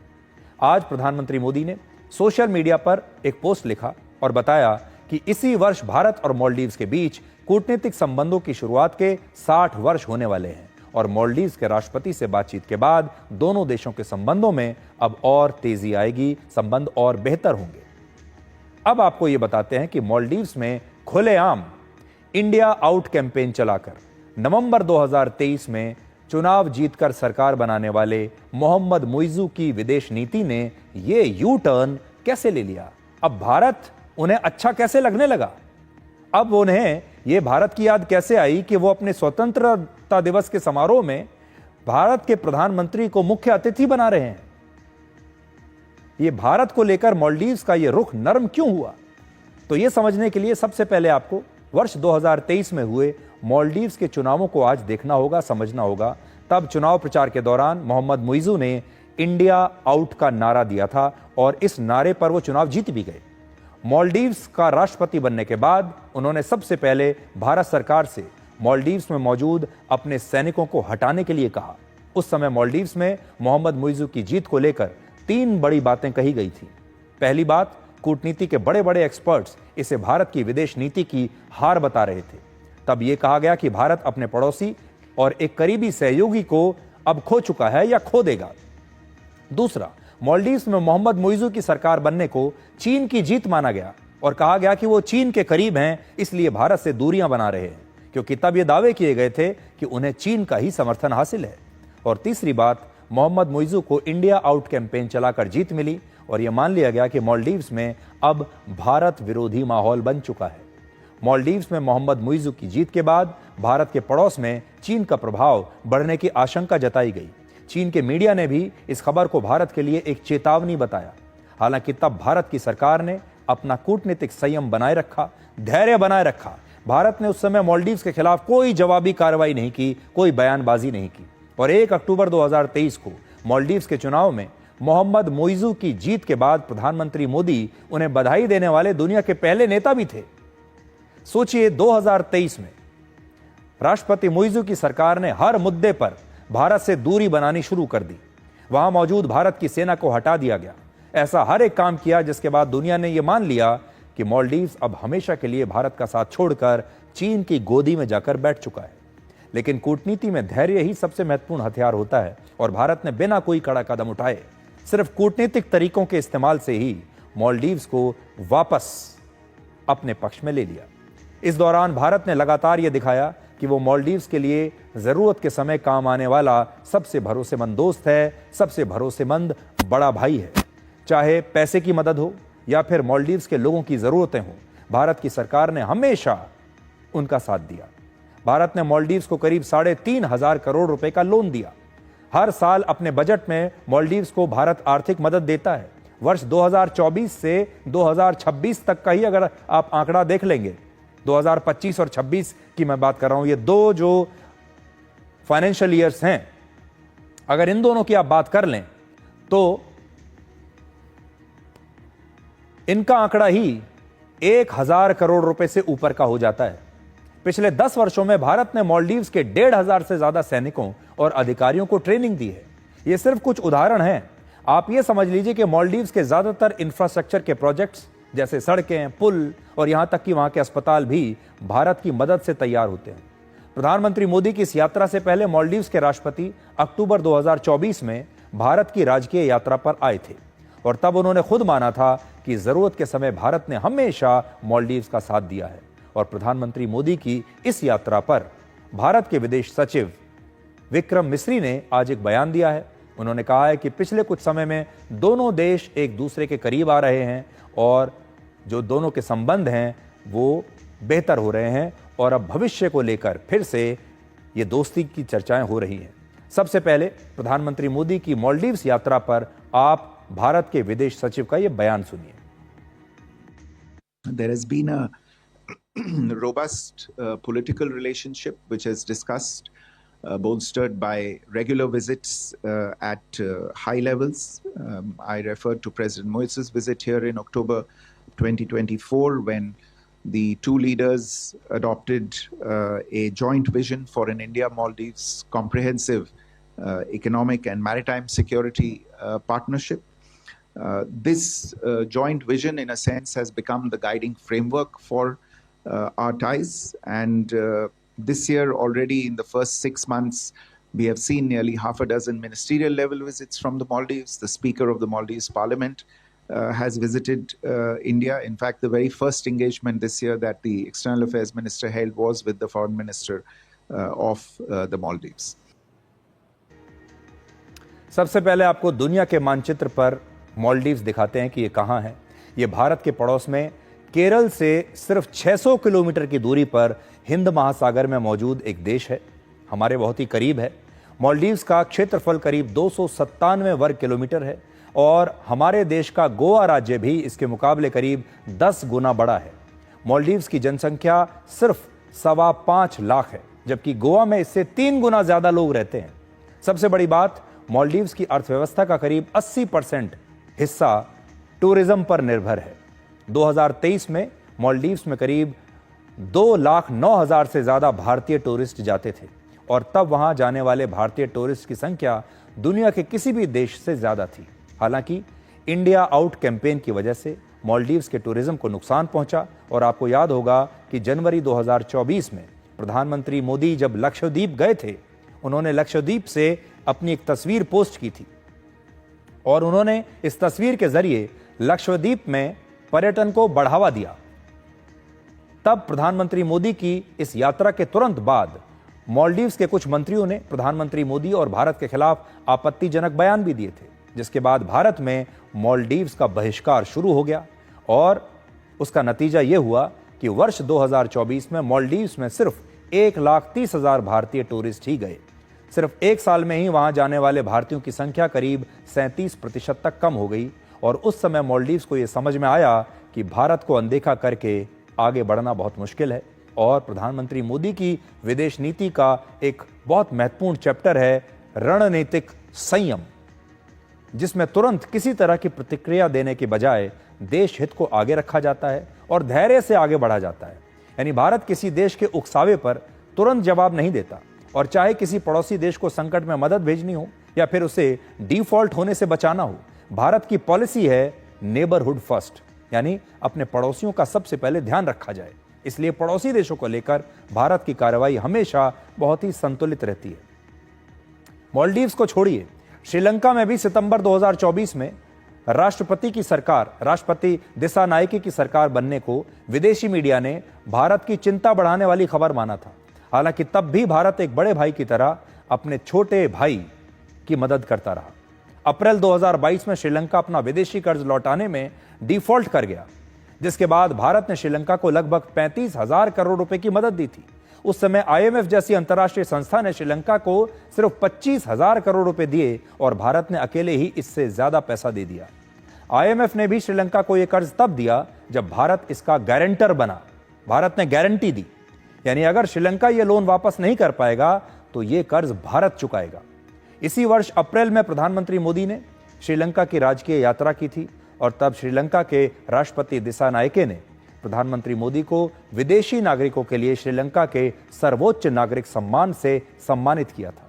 आज प्रधानमंत्री मोदी ने सोशल मीडिया पर एक पोस्ट लिखा और बताया कि इसी वर्ष भारत और मालदीव्स के बीच कूटनीतिक संबंधों की शुरुआत के 60 वर्ष होने वाले हैं और मालदीव्स के राष्ट्रपति से बातचीत के बाद दोनों देशों के संबंधों में अब और तेजी आएगी, संबंध और बेहतर होंगे। अब आपको यह बताते हैं कि मालदीव्स में खुलेआम इंडिया आउट कैंपेन चलाकर नवंबर 2023 में चुनाव जीतकर सरकार बनाने वाले मोहम्मद मुइज़ू की विदेश नीति ने यह यू टर्न कैसे ले लिया। अब भारत उन्हें अच्छा कैसे लगने लगा। अब उन्हें यह भारत की याद कैसे आई कि वो अपने स्वतंत्रता दिवस के समारोह में भारत के प्रधानमंत्री को मुख्य अतिथि बना रहे हैं। यह भारत को लेकर मालदीव्स का यह रुख नरम क्यों हुआ, तो यह समझने के लिए सबसे पहले आपको वर्ष 2023 में हुए मालदीव्स के चुनावों को आज देखना होगा, समझना होगा। तब चुनाव प्रचार के दौरान मोहम्मद मुइज़ू ने इंडिया आउट का नारा दिया था और इस नारे पर वो चुनाव जीत भी गए। मालदीव्स का राष्ट्रपति बनने के बाद उन्होंने सबसे पहले भारत सरकार से मालदीव्स में मौजूद अपने सैनिकों को हटाने के लिए कहा। उस समय मालदीव्स में मोहम्मद मुइज़ू की जीत को लेकर 3 बड़ी बातें कही गई थी। पहली बात, कूटनीति के बड़े बड़े एक्सपर्ट्स इसे भारत की विदेश नीति की हार बता रहे थे। तब यह कहा गया कि भारत अपने पड़ोसी और एक करीबी सहयोगी को अब खो चुका है या खो देगा। दूसरा, मालदीव्स में मोहम्मद मुइज़ू की सरकार बनने को चीन की जीत माना गया और कहा गया कि वो चीन के करीब हैं, इसलिए भारत से दूरियां बना रहे हैं, क्योंकि तब ये दावे किए गए थे कि उन्हें चीन का ही समर्थन हासिल है। और तीसरी बात, मोहम्मद मुइज़ू को इंडिया आउट कैंपेन चलाकर जीत मिली और यह मान लिया गया कि मालदीव्स में अब भारत विरोधी माहौल बन चुका है। मालदीव्स में मोहम्मद मुइज़ू की जीत के बाद भारत के पड़ोस में चीन का प्रभाव बढ़ने की आशंका जताई गई। चीन के मीडिया ने भी इस खबर को भारत के लिए एक चेतावनी बताया। हालांकि तब भारत की सरकार ने अपना कूटनीतिक संयम बनाए रखा, धैर्य बनाए रखा। भारत ने उस समय मालदीव्स के खिलाफ कोई जवाबी कार्रवाई नहीं की, कोई बयानबाजी नहीं की। और 1 अक्टूबर 2023 को मालदीव्स के चुनाव में मोहम्मद मुइज़ू की जीत के बाद प्रधानमंत्री मोदी उन्हें बधाई देने वाले दुनिया के पहले नेता भी थे। सोचिए, 2023 में राष्ट्रपति मुइज़ू की सरकार ने हर मुद्दे पर भारत से दूरी बनानी शुरू कर दी। वहां मौजूद भारत की सेना को हटा दिया गया। ऐसा हर एक काम किया जिसके बाद दुनिया ने यह मान लिया कि मालदीव्स अब हमेशा के लिए भारत का साथ छोड़कर चीन की गोदी में जाकर बैठ चुका है। लेकिन कूटनीति में धैर्य ही सबसे महत्वपूर्ण हथियार होता है और भारत ने बिना कोई कड़ा कदम उठाए सिर्फ कूटनीतिक तरीकों के इस्तेमाल से ही मालदीव्स को वापस अपने पक्ष में ले लिया। इस दौरान भारत ने लगातार यह दिखाया कि वो मालदीव्स के लिए जरूरत के समय काम आने वाला सबसे भरोसेमंद दोस्त है, सबसे भरोसेमंद बड़ा भाई है। चाहे पैसे की मदद हो या फिर मालदीव्स के लोगों की जरूरतें हों, भारत की सरकार ने हमेशा उनका साथ दिया। भारत ने मालदीव्स को करीब 3,500 करोड़ रुपए का लोन दिया। हर साल अपने बजट में मालदीव्स को भारत आर्थिक मदद देता है। वर्ष 2024 से 2026 तक का ही अगर आप आंकड़ा देख लेंगे, 2025 और 26 की मैं बात कर रहा हूं, ये 2 जो फाइनेंशियल ईयर्स हैं, अगर इन दोनों की आप बात कर लें तो इनका आंकड़ा ही 1,000 करोड़ रुपए से ऊपर का हो जाता है। पिछले 10 वर्षों में भारत ने मालदीव्स के 1,500 से ज्यादा सैनिकों और अधिकारियों को ट्रेनिंग दी है। ये सिर्फ कुछ उदाहरण हैं। आप ये समझ लीजिए कि मालदीव्स के ज्यादातर इंफ्रास्ट्रक्चर के प्रोजेक्ट्स जैसे सड़कें, पुल और यहां तक कि वहां के अस्पताल भी भारत की मदद से तैयार होते हैं। प्रधानमंत्री मोदी की इस यात्रा से पहले मालदीव्स के राष्ट्रपति अक्टूबर 2024 में भारत की राजकीय यात्रा पर आए थे और तब उन्होंने खुद माना था कि जरूरत के समय भारत ने हमेशा मालदीव्स का साथ दिया है। और प्रधानमंत्री मोदी की इस यात्रा पर भारत के विदेश सचिव विक्रम मिस्री ने आज एक बयान दिया है। उन्होंने कहा है कि पिछले कुछ समय में दोनों देश एक दूसरे के करीब आ रहे हैं और जो दोनों के संबंध हैं वो बेहतर हो रहे हैं और अब भविष्य को लेकर फिर से ये दोस्ती की चर्चाएं हो रही हैं। सबसे पहले प्रधानमंत्री मोदी की मालदीव्स यात्रा पर आप भारत के विदेश सचिव का ये बयान सुनिए। There has been a robust political relationship which is discussed, bolstered by regular visits at high levels. I referred to President Moises's visit here in October 2024 when the two leaders adopted a joint vision for an India-Maldives comprehensive economic and maritime security partnership. This joint vision, in a sense, has become the guiding framework for our ties. And this year, already in the first 6 months, we have seen nearly half a dozen ministerial level visits from the Maldives. The Speaker of the Maldives Parliament has visited India. In fact, the very first engagement this year that the External Affairs Minister held was with the Foreign Minister of the Maldives. सबसे पहले आपको दुनिया के मानचित्र पर मालदीव्स दिखाते हैं कि ये कहाँ है। ये भारत के पड़ोस में केरल से सिर्फ 600 किलोमीटर की दूरी पर हिंद महासागर में मौजूद एक देश है, हमारे बहुत ही करीब है। मालदीव्स का क्षेत्रफल करीब 297 वर्ग किलोमीटर है और हमारे देश का गोवा राज्य भी इसके मुकाबले करीब 10 गुना बड़ा है। मालदीव्स की जनसंख्या सिर्फ 5.25 लाख है, जबकि गोवा में इससे 3 गुना ज्यादा लोग रहते हैं। सबसे बड़ी बात, मालदीव्स की अर्थव्यवस्था का करीब 80% हिस्सा टूरिज्म पर निर्भर है। 2023 में मालदीव्स में करीब 2,09,000 से ज्यादा भारतीय टूरिस्ट जाते थे और तब वहां जाने वाले भारतीय टूरिस्ट की संख्या दुनिया के किसी भी देश से ज्यादा थी। हालांकि इंडिया आउट कैंपेन की वजह से मालदीव्स के टूरिज्म को नुकसान पहुंचा और आपको याद होगा कि जनवरी 2024 में प्रधानमंत्री मोदी जब लक्षद्वीप गए थे, उन्होंने लक्षद्वीप से अपनी एक तस्वीर पोस्ट की थी और उन्होंने इस तस्वीर के जरिए लक्षद्वीप में पर्यटन को बढ़ावा दिया। तब प्रधानमंत्री मोदी की इस यात्रा के तुरंत बाद मालदीव्स के कुछ मंत्रियों ने प्रधानमंत्री मोदी और भारत के खिलाफ आपत्तिजनक बयान भी दिए थे, जिसके बाद भारत में मालदीव्स का बहिष्कार शुरू हो गया और उसका नतीजा यह हुआ कि वर्ष 2024 में मालदीव्स में सिर्फ 1,30,000 भारतीय टूरिस्ट ही गए। सिर्फ एक साल में ही वहां जाने वाले भारतीयों की संख्या करीब 37% तक कम हो गई और उस समय मालदीव्स को यह समझ में आया कि भारत को अनदेखा करके आगे बढ़ना बहुत मुश्किल है और प्रधानमंत्री मोदी की विदेश नीति का एक बहुत महत्वपूर्ण चैप्टर है रणनीतिक संयम, जिसमें तुरंत किसी तरह की प्रतिक्रिया देने के बजाय देश हित को आगे रखा जाता है और धैर्य से आगे बढ़ा जाता है। यानी भारत किसी देश के उकसावे पर तुरंत जवाब नहीं देता और चाहे किसी पड़ोसी देश को संकट में मदद भेजनी हो या फिर उसे डिफॉल्ट होने से बचाना हो, भारत की पॉलिसी है नेबरहुड फर्स्ट, यानी अपने पड़ोसियों का सबसे पहले ध्यान रखा जाए। इसलिए पड़ोसी देशों को लेकर भारत की कार्रवाई हमेशा बहुत ही संतुलित रहती है। मालदीव्स को छोड़िए, श्रीलंका में भी सितंबर 2024 में राष्ट्रपति दिसानायके की सरकार बनने को विदेशी मीडिया ने भारत की चिंता बढ़ाने वाली खबर माना था। हालांकि तब भी भारत एक बड़े भाई की तरह अपने छोटे भाई की मदद करता रहा। अप्रैल 2022 में श्रीलंका अपना विदेशी कर्ज लौटाने में डिफॉल्ट कर गया, जिसके बाद भारत ने श्रीलंका को लगभग 35,000 करोड़ रुपए की मदद दी थी। उस समय आईएमएफ जैसी अंतर्राष्ट्रीय संस्था ने श्रीलंका को सिर्फ 25,000 करोड़ रुपए दिए और भारत ने अकेले ही इससे ज्यादा पैसा दे दिया। आईएमएफ ने भी श्रीलंका को यह कर्ज तब दिया जब भारत इसका गारंटर बना। भारत ने गारंटी दी, यानी अगर श्रीलंका यह लोन वापस नहीं कर पाएगा तो यह कर्ज भारत चुकाएगा। इसी वर्ष अप्रैल में प्रधानमंत्री मोदी ने श्रीलंका की राजकीय यात्रा की थी और तब श्रीलंका के राष्ट्रपति दिसानायके ने प्रधानमंत्री मोदी को विदेशी नागरिकों के लिए श्रीलंका के सर्वोच्च नागरिक सम्मान से सम्मानित किया था।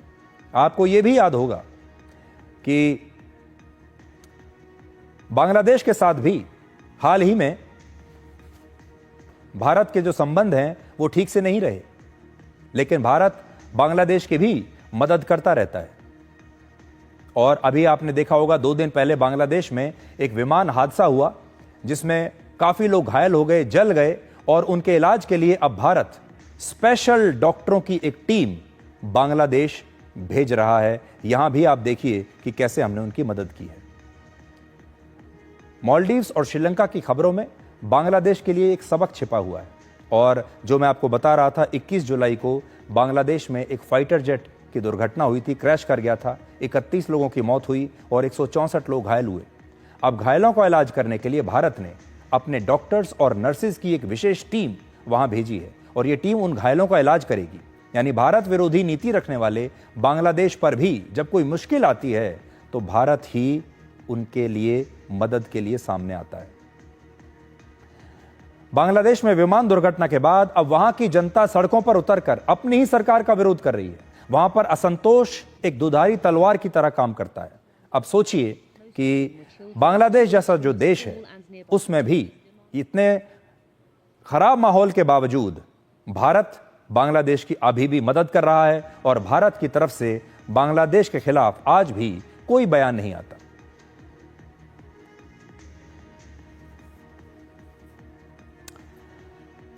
आपको यह भी याद होगा कि बांग्लादेश के साथ भी हाल ही में भारत के जो संबंध हैं वो ठीक से नहीं रहे, लेकिन भारत बांग्लादेश की भी मदद करता रहता है। और अभी आपने देखा होगा 2 दिन पहले बांग्लादेश में एक विमान हादसा हुआ जिसमें काफी लोग घायल हो गए, जल गए और उनके इलाज के लिए अब भारत स्पेशल डॉक्टरों की एक टीम बांग्लादेश भेज रहा है। यहां भी आप देखिए कि कैसे हमने उनकी मदद की है। मालदीव्स और श्रीलंका की खबरों में बांग्लादेश के लिए एक सबक छिपा हुआ है। और जो मैं आपको बता रहा था, 21 जुलाई को बांग्लादेश में एक फाइटर जेट की दुर्घटना हुई थी, क्रैश कर गया था। 31 लोगों की मौत हुई और 164 लोग घायल हुए। अब घायलों का इलाज करने के लिए भारत ने अपने डॉक्टर्स और नर्सेज की एक विशेष टीम वहां भेजी है और ये टीम उन घायलों का इलाज करेगी। यानी भारत विरोधी नीति रखने वाले बांग्लादेश पर भी जब कोई मुश्किल आती है तो भारत ही उनके लिए मदद के लिए सामने आता है। बांग्लादेश में विमान दुर्घटना के बाद अब वहां की जनता सड़कों पर उतरकर अपनी ही सरकार का विरोध कर रही है। वहां पर असंतोष एक दुधारी तलवार की तरह काम करता है। अब सोचिए कि बांग्लादेश जैसा जो देश है उसमें भी इतने खराब माहौल के बावजूद भारत बांग्लादेश की अभी भी मदद कर रहा है और भारत की तरफ से बांग्लादेश के खिलाफ आज भी कोई बयान नहीं आता।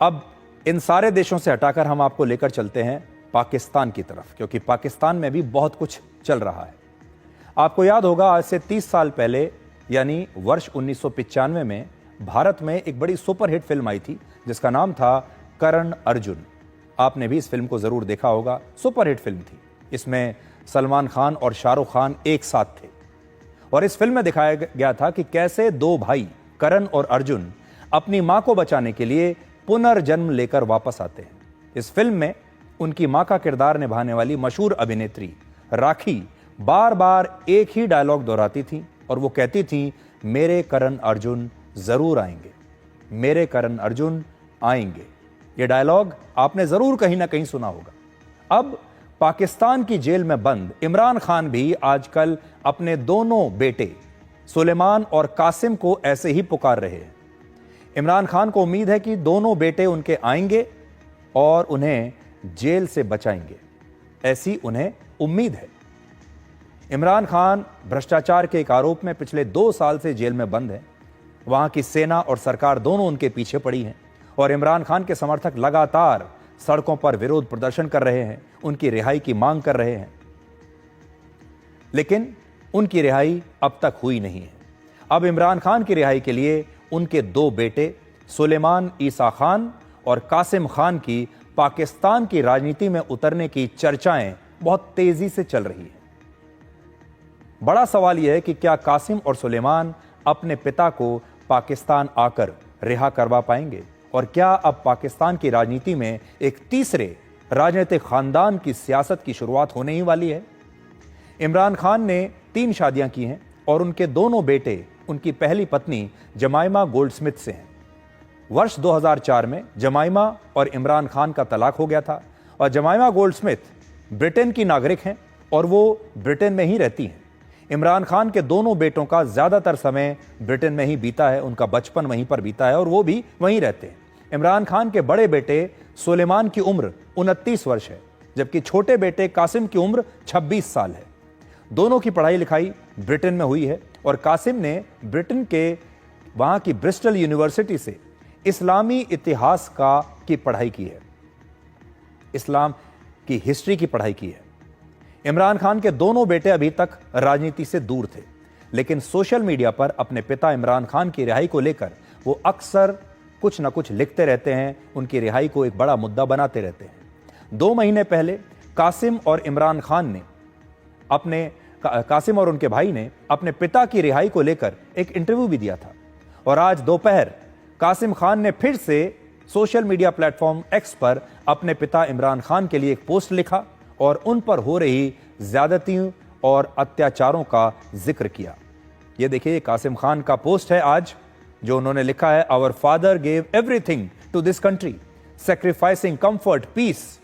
अब इन सारे देशों से हटाकर हम आपको लेकर चलते हैं पाकिस्तान की तरफ, क्योंकि पाकिस्तान में भी बहुत कुछ चल रहा है। आपको याद होगा आज से 30 साल पहले यानी वर्ष 1995 में भारत में एक बड़ी सुपरहिट फिल्म आई थी जिसका नाम था करण अर्जुन। आपने भी इस फिल्म को जरूर देखा होगा। सुपरहिट फिल्म थी। इसमें सलमान खान और शाहरुख खान एक साथ थे और इस फिल्म में दिखाया गया था कि कैसे दो भाई करण और अर्जुन अपनी मां को बचाने के लिए पुनर्जन्म लेकर वापस आते हैं। इस फिल्म में उनकी मां का किरदार निभाने वाली मशहूर अभिनेत्री राखी बार बार एक ही डायलॉग दोहराती थी और वो कहती थी, मेरे करण अर्जुन जरूर आएंगे, मेरे करण अर्जुन आएंगे। ये डायलॉग आपने जरूर कहीं ना कहीं सुना होगा। अब पाकिस्तान की जेल में बंद इमरान खान भी आजकल अपने दोनों बेटे सुलेमान और कासिम को ऐसे ही पुकार रहे हैं। इमरान खान को उम्मीद है कि दोनों बेटे उनके आएंगे और उन्हें जेल से बचाएंगे, ऐसी उन्हें उम्मीद है। इमरान खान भ्रष्टाचार के एक आरोप में पिछले 2 साल से जेल में बंद है। वहां की सेना और सरकार दोनों उनके पीछे पड़ी हैं और इमरान खान के समर्थक लगातार सड़कों पर विरोध प्रदर्शन कर रहे हैं, उनकी रिहाई की मांग कर रहे हैं, लेकिन उनकी रिहाई अब तक हुई नहीं है। अब इमरान खान की रिहाई के लिए उनके 2 बेटे सुलेमान ईसा खान और कासिम खान की पाकिस्तान की राजनीति में उतरने की चर्चाएं बहुत तेजी से चल रही है। बड़ा सवाल यह है कि क्या कासिम और सुलेमान अपने पिता को पाकिस्तान आकर रिहा करवा पाएंगे और क्या अब पाकिस्तान की राजनीति में एक तीसरे राजनीतिक खानदान की सियासत की शुरुआत होने ही वाली है। इमरान खान ने 3 शादियां की हैं और उनके दोनों बेटे उनकी पहली पत्नी जमाइमा गोल्डस्मिथ से हैं। वर्ष 2004 में जमाइमा और इमरान खान का तलाक हो गया था और जमाइमा गोल्डस्मिथ ब्रिटेन की नागरिक हैं और वो ब्रिटेन में ही रहती हैं। इमरान खान के दोनों बेटों का ज्यादातर समय ब्रिटेन में ही बीता है, उनका बचपन वहीं पर बीता है और वो भी वहीं रहते हैं। इमरान खान के बड़े बेटे सुलेमान की उम्र 29 वर्ष है, जबकि छोटे बेटे कासिम की उम्र 26 साल है। दोनों की पढ़ाई लिखाई ब्रिटेन में हुई है और कासिम ने ब्रिटेन के वहां की ब्रिस्टल यूनिवर्सिटी से इस्लामी इतिहास की पढ़ाई की है, इस्लाम की हिस्ट्री की पढ़ाई की है। इमरान खान के दोनों बेटे अभी तक राजनीति से दूर थे, लेकिन सोशल मीडिया पर अपने पिता इमरान खान की रिहाई को लेकर वो अक्सर कुछ न कुछ लिखते रहते हैं, उनकी रिहाई को एक बड़ा मुद्दा बनाते रहते हैं। 2 महीने पहले कासिम और इमरान खान ने कासिम और उनके भाई ने अपने पिता की रिहाई को लेकर एक इंटरव्यू भी दिया था और आज दोपहर कासिम खान ने फिर से सोशल मीडिया प्लेटफॉर्म एक्स पर अपने पिता इमरान खान के लिए एक पोस्ट लिखा और उन पर हो रही ज्यादतियों और अत्याचारों का जिक्र किया। ये देखिए कासिम खान का पोस्ट है आज, जो उन्होंने लिखा है, our father gave everything to this country, sacrificing comfort, peace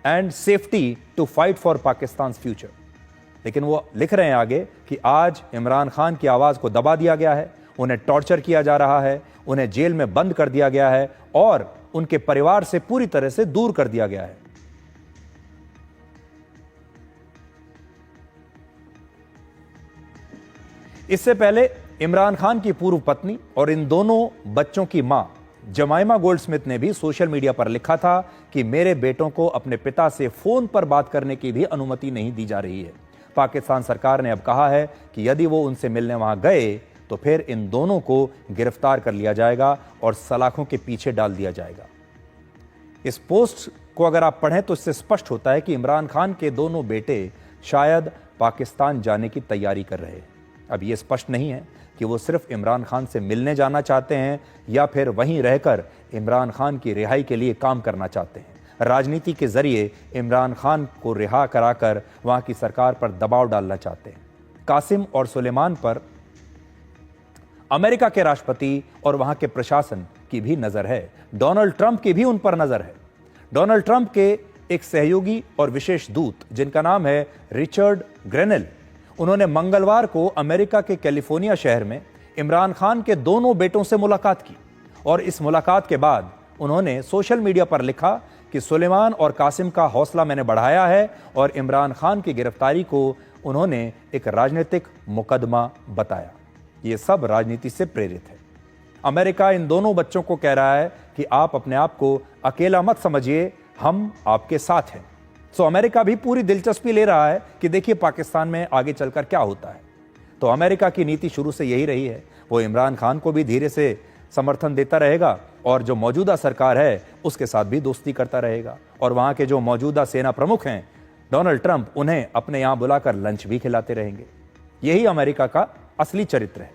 and safety to fight for Pakistan future. लेकिन वो लिख रहे हैं आगे कि आज इमरान खान की आवाज को दबा दिया गया है, उन्हें टॉर्चर किया जा रहा है, उन्हें जेल में बंद कर दिया गया है और उनके परिवार से पूरी तरह से दूर कर दिया गया है। इससे पहले इमरान खान की पूर्व पत्नी और इन दोनों बच्चों की मां जमाइमा गोल्डस्मिथ ने भी सोशल मीडिया पर लिखा था कि मेरे बेटों को अपने पिता से फोन पर बात करने की भी अनुमति नहीं दी जा रही है। पाकिस्तान सरकार ने अब कहा है कि यदि वो उनसे मिलने वहां गए तो फिर इन दोनों को गिरफ्तार कर लिया जाएगा और सलाखों के पीछे डाल दिया जाएगा। इस पोस्ट को अगर आप पढ़ें तो इससे स्पष्ट होता है कि इमरान खान के दोनों बेटे शायद पाकिस्तान जाने की तैयारी कर रहे हैं। अब ये स्पष्ट नहीं है कि वो सिर्फ इमरान खान से मिलने जाना चाहते हैं या फिर वहीं रहकर इमरान खान की रिहाई के लिए काम करना चाहते हैं, राजनीति के जरिए इमरान खान को रिहा कराकर वहां की सरकार पर दबाव डालना चाहते हैं। कासिम और सुलेमान पर अमेरिका के राष्ट्रपति और वहां के प्रशासन की भी नजर है, डोनाल्ड ट्रंप की भी उन पर नजर है। डोनाल्ड ट्रंप के एक सहयोगी और विशेष दूत जिनका नाम है रिचर्ड ग्रेनेल, उन्होंने मंगलवार को अमेरिका के कैलिफोर्निया शहर में इमरान खान के दोनों बेटों से मुलाकात की और इस मुलाकात के बाद उन्होंने सोशल मीडिया पर लिखा कि सुलेमान और कासिम का हौसला मैंने बढ़ाया है और इमरान खान की गिरफ्तारी को उन्होंने एक राजनीतिक मुकदमा बताया। ये सब राजनीति से प्रेरित है। अमेरिका इन दोनों बच्चों को कह रहा है कि आप अपने आप को अकेला मत समझिए, हम आपके साथ हैं। सो अमेरिका भी पूरी दिलचस्पी ले रहा है कि देखिए पाकिस्तान में आगे चलकर क्या होता है। तो अमेरिका की नीति शुरू से यही रही है, वो इमरान खान को भी धीरे से समर्थन देता रहेगा और जो मौजूदा सरकार है उसके साथ भी दोस्ती करता रहेगा और वहां के जो मौजूदा सेना प्रमुख हैं डोनाल्ड ट्रंप, उन्हें अपने यहां बुलाकर लंच भी खिलाते रहेंगे। यही अमेरिका का असली चरित्र है।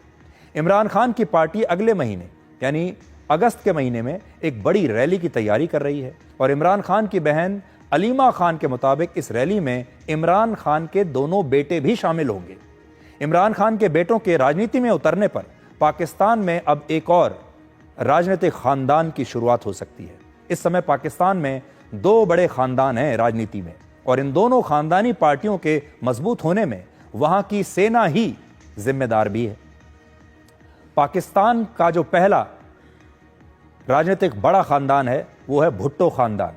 इमरान खान की पार्टी अगले महीने यानी अगस्त के महीने में एक बड़ी रैली की तैयारी कर रही है और इमरान खान की बहन अलीमा खान के मुताबिक इस रैली में इमरान खान के दोनों बेटे भी शामिल होंगे। इमरान खान के बेटों के राजनीति में उतरने पर पाकिस्तान में अब एक और राजनीतिक खानदान की शुरुआत हो सकती है। इस समय पाकिस्तान में दो बड़े खानदान हैं राजनीति में और इन दोनों खानदानी पार्टियों के मजबूत होने में वहां की सेना ही जिम्मेदार भी है। पाकिस्तान का जो पहला राजनीतिक बड़ा खानदान है वो है भुट्टो खानदान।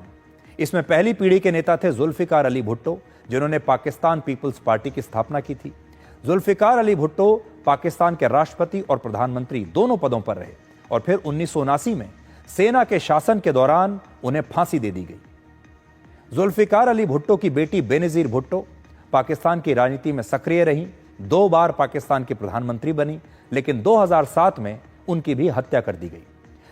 इसमें पहली पीढ़ी के नेता थे जुल्फिकार अली भुट्टो, जिन्होंने पाकिस्तान पीपल्स पार्टी की स्थापना की थी। जुल्फिकार अली भुट्टो पाकिस्तान के राष्ट्रपति और प्रधानमंत्री दोनों पदों पर रहे और फिर 1979 में सेना के शासन के दौरान उन्हें फांसी दे दी गई। जुल्फिकार अली भुट्टो की बेटी बेनजीर भुट्टो पाकिस्तान की राजनीति में सक्रिय रही, 2 बार पाकिस्तान की प्रधानमंत्री बनी, लेकिन 2007 में उनकी भी हत्या कर दी गई।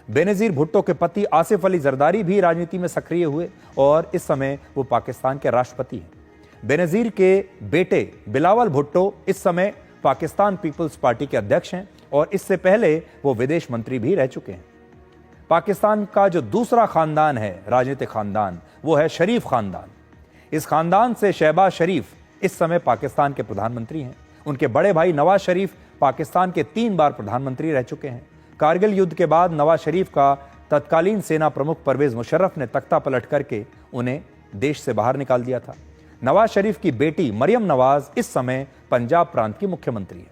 बेनजीर भुट्टो के पति आसिफ अली जरदारी भी राजनीति में सक्रिय हुए और इस समय वो पाकिस्तान के राष्ट्रपति हैं। बेनजीर के बेटे बिलावल भुट्टो इस समय पाकिस्तान पीपल्स पार्टी के अध्यक्ष हैं और इससे पहले वो विदेश मंत्री भी रह चुके हैं। पाकिस्तान का जो दूसरा खानदान है राजनीतिक खानदान वो है शरीफ खानदान। इस खानदान से शहबाज शरीफ इस समय पाकिस्तान के प्रधानमंत्री हैं। उनके बड़े भाई नवाज शरीफ पाकिस्तान के 3 बार प्रधानमंत्री रह चुके हैं। कारगिल युद्ध के बाद नवाज शरीफ का तत्कालीन सेना प्रमुख परवेज मुशर्रफ ने तख्ता पलट करके उन्हें देश से बाहर निकाल दिया था। नवाज शरीफ की बेटी मरियम नवाज इस समय पंजाब प्रांत की मुख्यमंत्री है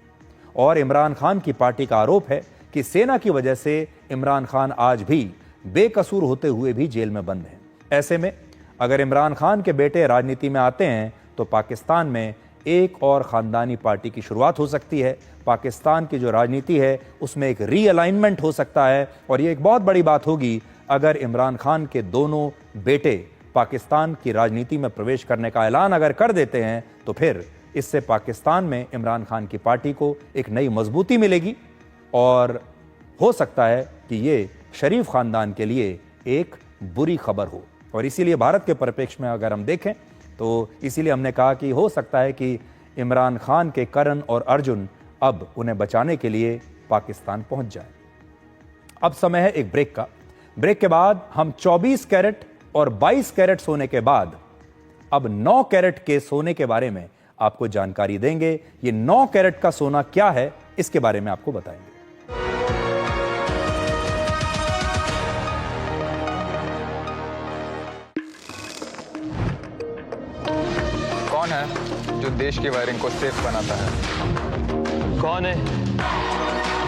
और इमरान खान की पार्टी का आरोप है कि सेना की वजह से इमरान खान आज भी बेकसूर होते हुए भी जेल में बंद हैं। ऐसे में अगर इमरान खान के बेटे राजनीति में आते हैं तो पाकिस्तान में एक और खानदानी पार्टी की शुरुआत हो सकती है। पाकिस्तान की जो राजनीति है उसमें एक रीअलाइनमेंट हो सकता है और ये एक बहुत बड़ी बात होगी अगर इमरान खान के दोनों बेटे पाकिस्तान की राजनीति में प्रवेश करने का ऐलान अगर कर देते हैं तो फिर इससे पाकिस्तान में इमरान खान की पार्टी को एक नई मजबूती मिलेगी और हो सकता है कि ये शरीफ खानदान के लिए एक बुरी खबर हो। और इसीलिए भारत के परिप्रेक्ष्य में अगर हम देखें तो इसीलिए हमने कहा कि हो सकता है कि इमरान खान के करण और अर्जुन अब उन्हें बचाने के लिए पाकिस्तान पहुंच जाए। अब समय है एक ब्रेक का। ब्रेक के बाद हम 24 कैरेट और 22 कैरेट सोने के बाद अब 9 कैरेट के सोने के बारे में आपको जानकारी देंगे। ये 9 कैरेट का सोना क्या है इसके बारे में आपको बताएंगे। कौन है जो देश की वायरिंग को सेफ बनाता है? कौन है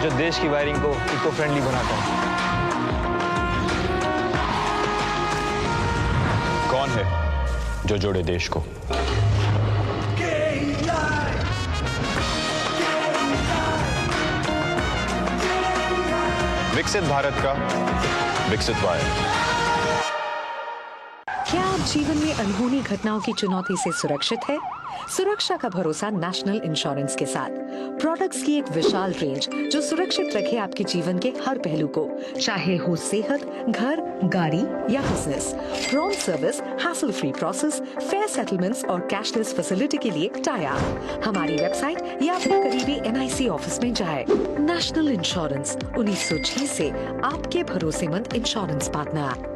जो देश की वायरिंग को इको फ्रेंडली बनाता है? कौन है जो जोड़े देश को? विकसित भारत का विकसित वायर। क्या जीवन में अनहोनी घटनाओं की चुनौती से सुरक्षित है? सुरक्षा का भरोसा नेशनल इंश्योरेंस के साथ। प्रोडक्ट्स की एक विशाल रेंज जो सुरक्षित रखे आपके जीवन के हर पहलू को, चाहे हो सेहत, घर, गाड़ी या business. Prompt service, hassle free process, fair settlements और कैशलेस फैसिलिटी के लिए टाई अप। हमारी वेबसाइट या अपने करीबी NIC ऑफिस में जाए। नेशनल इंश्योरेंस, 1906 से आपके भरोसेमंद इंश्योरेंस पार्टनर।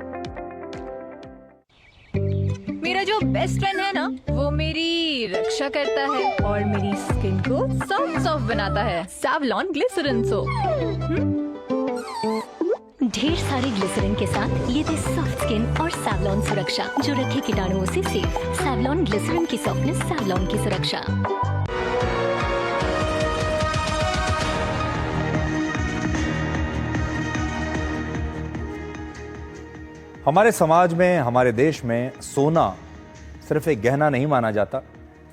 मेरा जो बेस्ट फ्रेंड है ना, वो मेरी रक्षा करता है और मेरी स्किन को सॉफ्ट बनाता है। Savlon glycerine soap. ढेर सारे ग्लिसरीन के साथ ये दे सॉफ्ट स्किन और सैवलॉन सुरक्षा जो रखे कीटाणुओं से सेफ। सैवलॉन ग्लिसरीन की सॉफ्टनेस, सैवलॉन की सुरक्षा। हमारे समाज में, हमारे देश में सोना सिर्फ एक गहना नहीं माना जाता,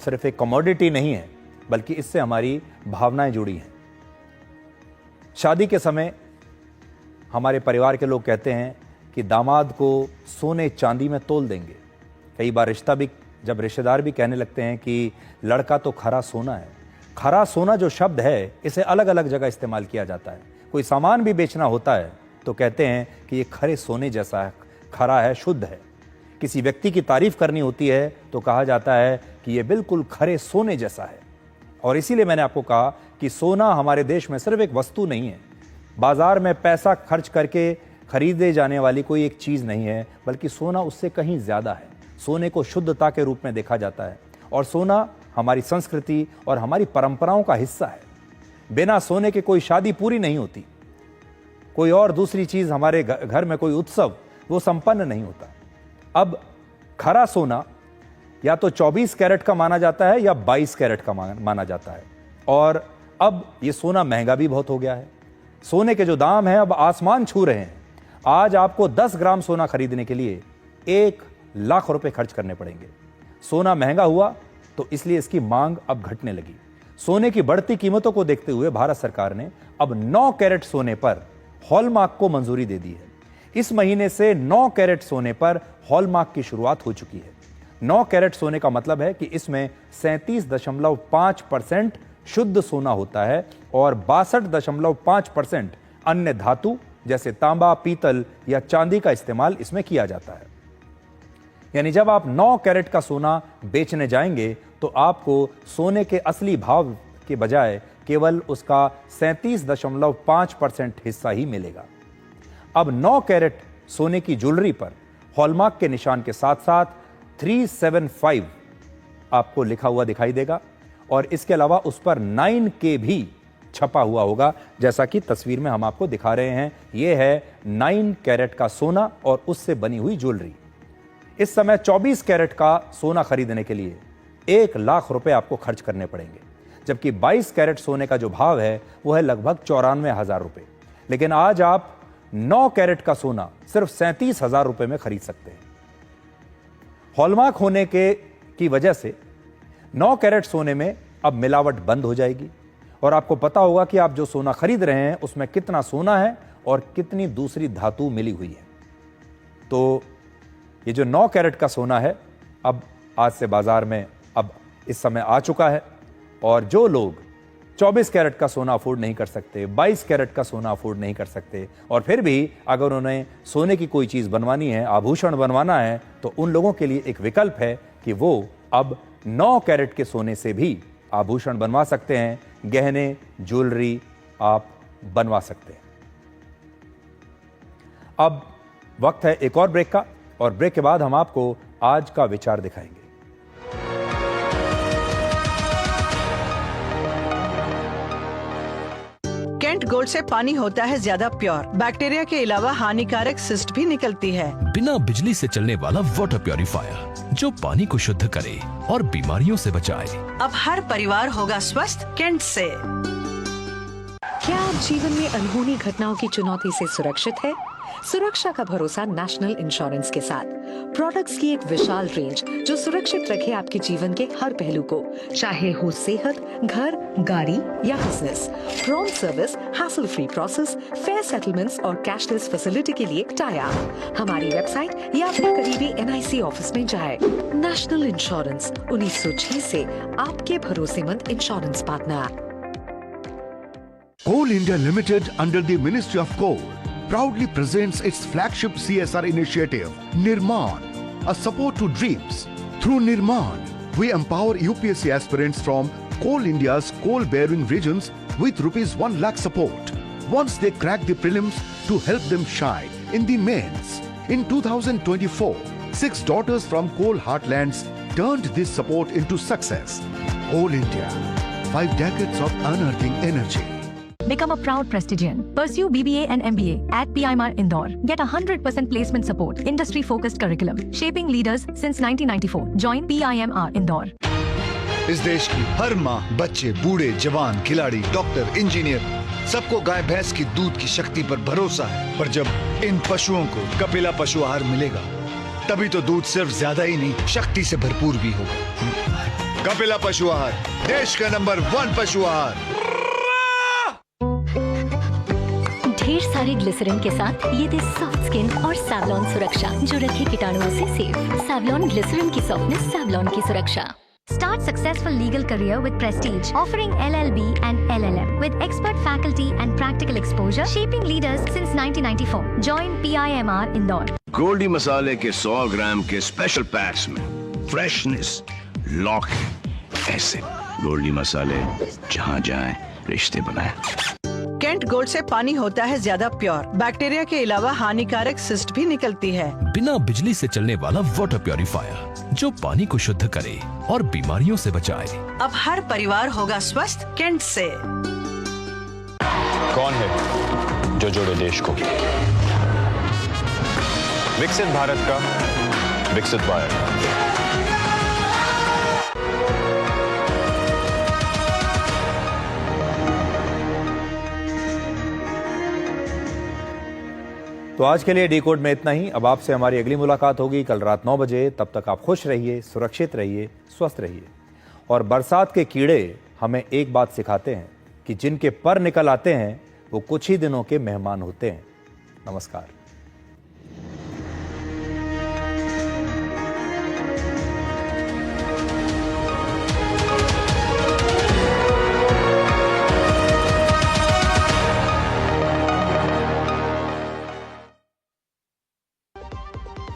सिर्फ एक कमोडिटी नहीं है, बल्कि इससे हमारी भावनाएं जुड़ी हैं। शादी के समय हमारे परिवार के लोग कहते हैं कि दामाद को सोने चांदी में तोल देंगे। कई बार जब रिश्तेदार भी कहने लगते हैं कि लड़का तो खरा सोना है। खरा सोना जो शब्द है, इसे अलग अलग जगह इस्तेमाल किया जाता है। कोई सामान भी बेचना होता है तो कहते हैं कि ये खरे सोने जैसा है, खरा है, शुद्ध है। किसी व्यक्ति की तारीफ करनी होती है तो कहा जाता है कि ये बिल्कुल खरे सोने जैसा है। और इसीलिए मैंने आपको कहा कि सोना हमारे देश में सिर्फ एक वस्तु नहीं है, बाजार में पैसा खर्च करके खरीदे जाने वाली कोई एक चीज नहीं है, बल्कि सोना उससे कहीं ज्यादा है। सोने को शुद्धता के रूप में देखा जाता है और सोना हमारी संस्कृति और हमारी परंपराओं का हिस्सा है। बिना सोने के कोई शादी पूरी नहीं होती, कोई और दूसरी चीज, हमारे घर में कोई उत्सव वो संपन्न नहीं होता। अब खरा सोना या तो 24 कैरेट का माना जाता है या 22 कैरेट का माना जाता है। और अब ये सोना महंगा भी बहुत हो गया है। सोने के जो दाम हैं अब आसमान छू रहे हैं। आज आपको 10 ग्राम सोना खरीदने के लिए 1 लाख रुपए खर्च करने पड़ेंगे। सोना महंगा हुआ तो इसलिए इसकी मांग अब घटने लगी। सोने की बढ़ती कीमतों को देखते हुए भारत सरकार ने अब 9 कैरेट सोने पर हॉलमार्क को मंजूरी दे दी है। इस महीने से 9 कैरेट सोने पर हॉलमार्क की शुरुआत हो चुकी है। 9 कैरेट सोने का मतलब है कि इसमें 37.5% शुद्ध सोना होता है और 62.5% अन्य धातु जैसे तांबा, पीतल या चांदी का इस्तेमाल इसमें किया जाता है। यानी जब आप 9 कैरेट का सोना बेचने जाएंगे तो आपको सोने के असली भाव के बजाय केवल उसका 37.5% हिस्सा ही मिलेगा। अब 9 कैरेट सोने की ज्वेलरी पर हॉलमार्क के निशान के साथ साथ 375 आपको लिखा हुआ दिखाई देगा और इसके अलावा उस पर 9K भी छपा हुआ होगा, जैसा कि तस्वीर में हम आपको दिखा रहे हैं। यह है 9 कैरेट का सोना और उससे बनी हुई ज्वेलरी। इस समय 24 कैरेट का सोना खरीदने के लिए 1 लाख रुपए आपको खर्च करने पड़ेंगे, जबकि 22 कैरेट सोने का जो भाव है वो है लगभग 94,000 रुपए। लेकिन आज आप 9 कैरेट का सोना सिर्फ 37,000 रुपए में खरीद सकते हैं। हॉलमार्क होने की वजह से 9 कैरेट सोने में अब मिलावट बंद हो जाएगी और आपको पता होगा कि आप जो सोना खरीद रहे हैं उसमें कितना सोना है और कितनी दूसरी धातु मिली हुई है। तो ये जो 9 कैरेट का सोना है अब आज से बाजार में अब इस समय आ चुका है और जो लोग 24 कैरेट का सोना अफोर्ड नहीं कर सकते, 22 कैरेट का सोना अफोर्ड नहीं कर सकते और फिर भी अगर उन्हें सोने की कोई चीज बनवानी है, आभूषण बनवाना है, तो उन लोगों के लिए एक विकल्प है कि वो अब 9 कैरेट के सोने से भी आभूषण बनवा सकते हैं, गहने, ज्वेलरी आप बनवा सकते हैं। अब वक्त है एक और ब्रेक का और ब्रेक के बाद हम आपको आज का विचार दिखाएंगे। कैंट गोल्ड से पानी होता है ज्यादा प्योर, बैक्टीरिया के अलावा हानिकारक सिस्ट भी निकलती है। बिना बिजली से चलने वाला वाटर प्योरीफायर जो पानी को शुद्ध करे और बीमारियों से बचाए। अब हर परिवार होगा स्वस्थ कैंट से। क्या आप जीवन में अनहोनी घटनाओं की चुनौती से सुरक्षित है? सुरक्षा का भरोसा नेशनल इंश्योरेंस के साथ। प्रोडक्ट्स की एक विशाल रेंज जो सुरक्षित रखे आपके जीवन के हर पहलू को, चाहे हो सेहत, घर, गाड़ी या business. Prompt service, hassle free process, fair settlements और कैशलेस फैसिलिटी के लिए टाई अप। हमारी वेबसाइट या अपने करीबी NIC ऑफिस में जाए। नेशनल इंश्योरेंस 1906 से आपके भरोसेमंद insurance partner. Coal India Limited, under the Ministry of Coal, proudly presents its flagship CSR initiative, Nirman, a support to dreams. Through Nirman, we empower UPSC aspirants from Coal India's coal-bearing regions with ₹1 lakh support once they crack the prelims to help them shine in the mains. In 2024, 6 daughters from coal heartlands turned this support into success. Coal India, 5 decades of unearthing energy. Become a proud Prestigian. Pursue BBA and MBA at PIMR Indore. Get 100% placement support. Industry-focused curriculum. Shaping leaders since 1994. Join PIMR Indore. इस देश की हर माँ, बच्चे, बूढ़े, जवान, खिलाड़ी, doctor, engineer, सबको गाय भैंस की दूध की शक्ति पर भरोसा है। पर जब इन पशुओं को कपिला पशु आहार मिलेगा, तभी तो दूध सिर्फ ज्यादा ही नहीं, शक्ति से भरपूर भी होगा। कपिला पशु आहार, देश का नंबर 1 पशु आहार। ढेर सारे ग्लिसरीन के साथ ये थे सॉफ्ट स्किन और सैवलॉन सुरक्षा जो रखे कीटाणुओं से सेफ। सैवलॉन ग्लिसरीन की सॉफ्टनेस, सैवलॉन की सुरक्षा। Start successful legal career with Prestige, offering LLB and LLM with expert faculty and practical exposure, shaping leaders since 1994. Join PIMR Indore. Goldy मसाले के 100 ग्राम के स्पेशल पैक्स में फ्रेशनेस लॉक ऐसे गोल्डी मसाले जहाँ जाए रिश्ते बनाए। कैंट गोल्ड से पानी होता है ज्यादा प्योर, बैक्टीरिया के अलावा हानिकारक सिस्ट भी निकलती है। बिना बिजली से चलने वाला वाटर प्योरीफायर जो पानी को शुद्ध करे और बीमारियों से बचाए। अब हर परिवार होगा स्वस्थ कैंट से। कौन है जो जोड़े देश को? विकसित भारत का विकसित भारत। तो आज के लिए डिकोड में इतना ही। अब आपसे हमारी अगली मुलाकात होगी कल रात 9 बजे। तब तक आप खुश रहिए, सुरक्षित रहिए, स्वस्थ रहिए। और बरसात के कीड़े हमें एक बात सिखाते हैं कि जिनके पर निकल आते हैं वो कुछ ही दिनों के मेहमान होते हैं। नमस्कार।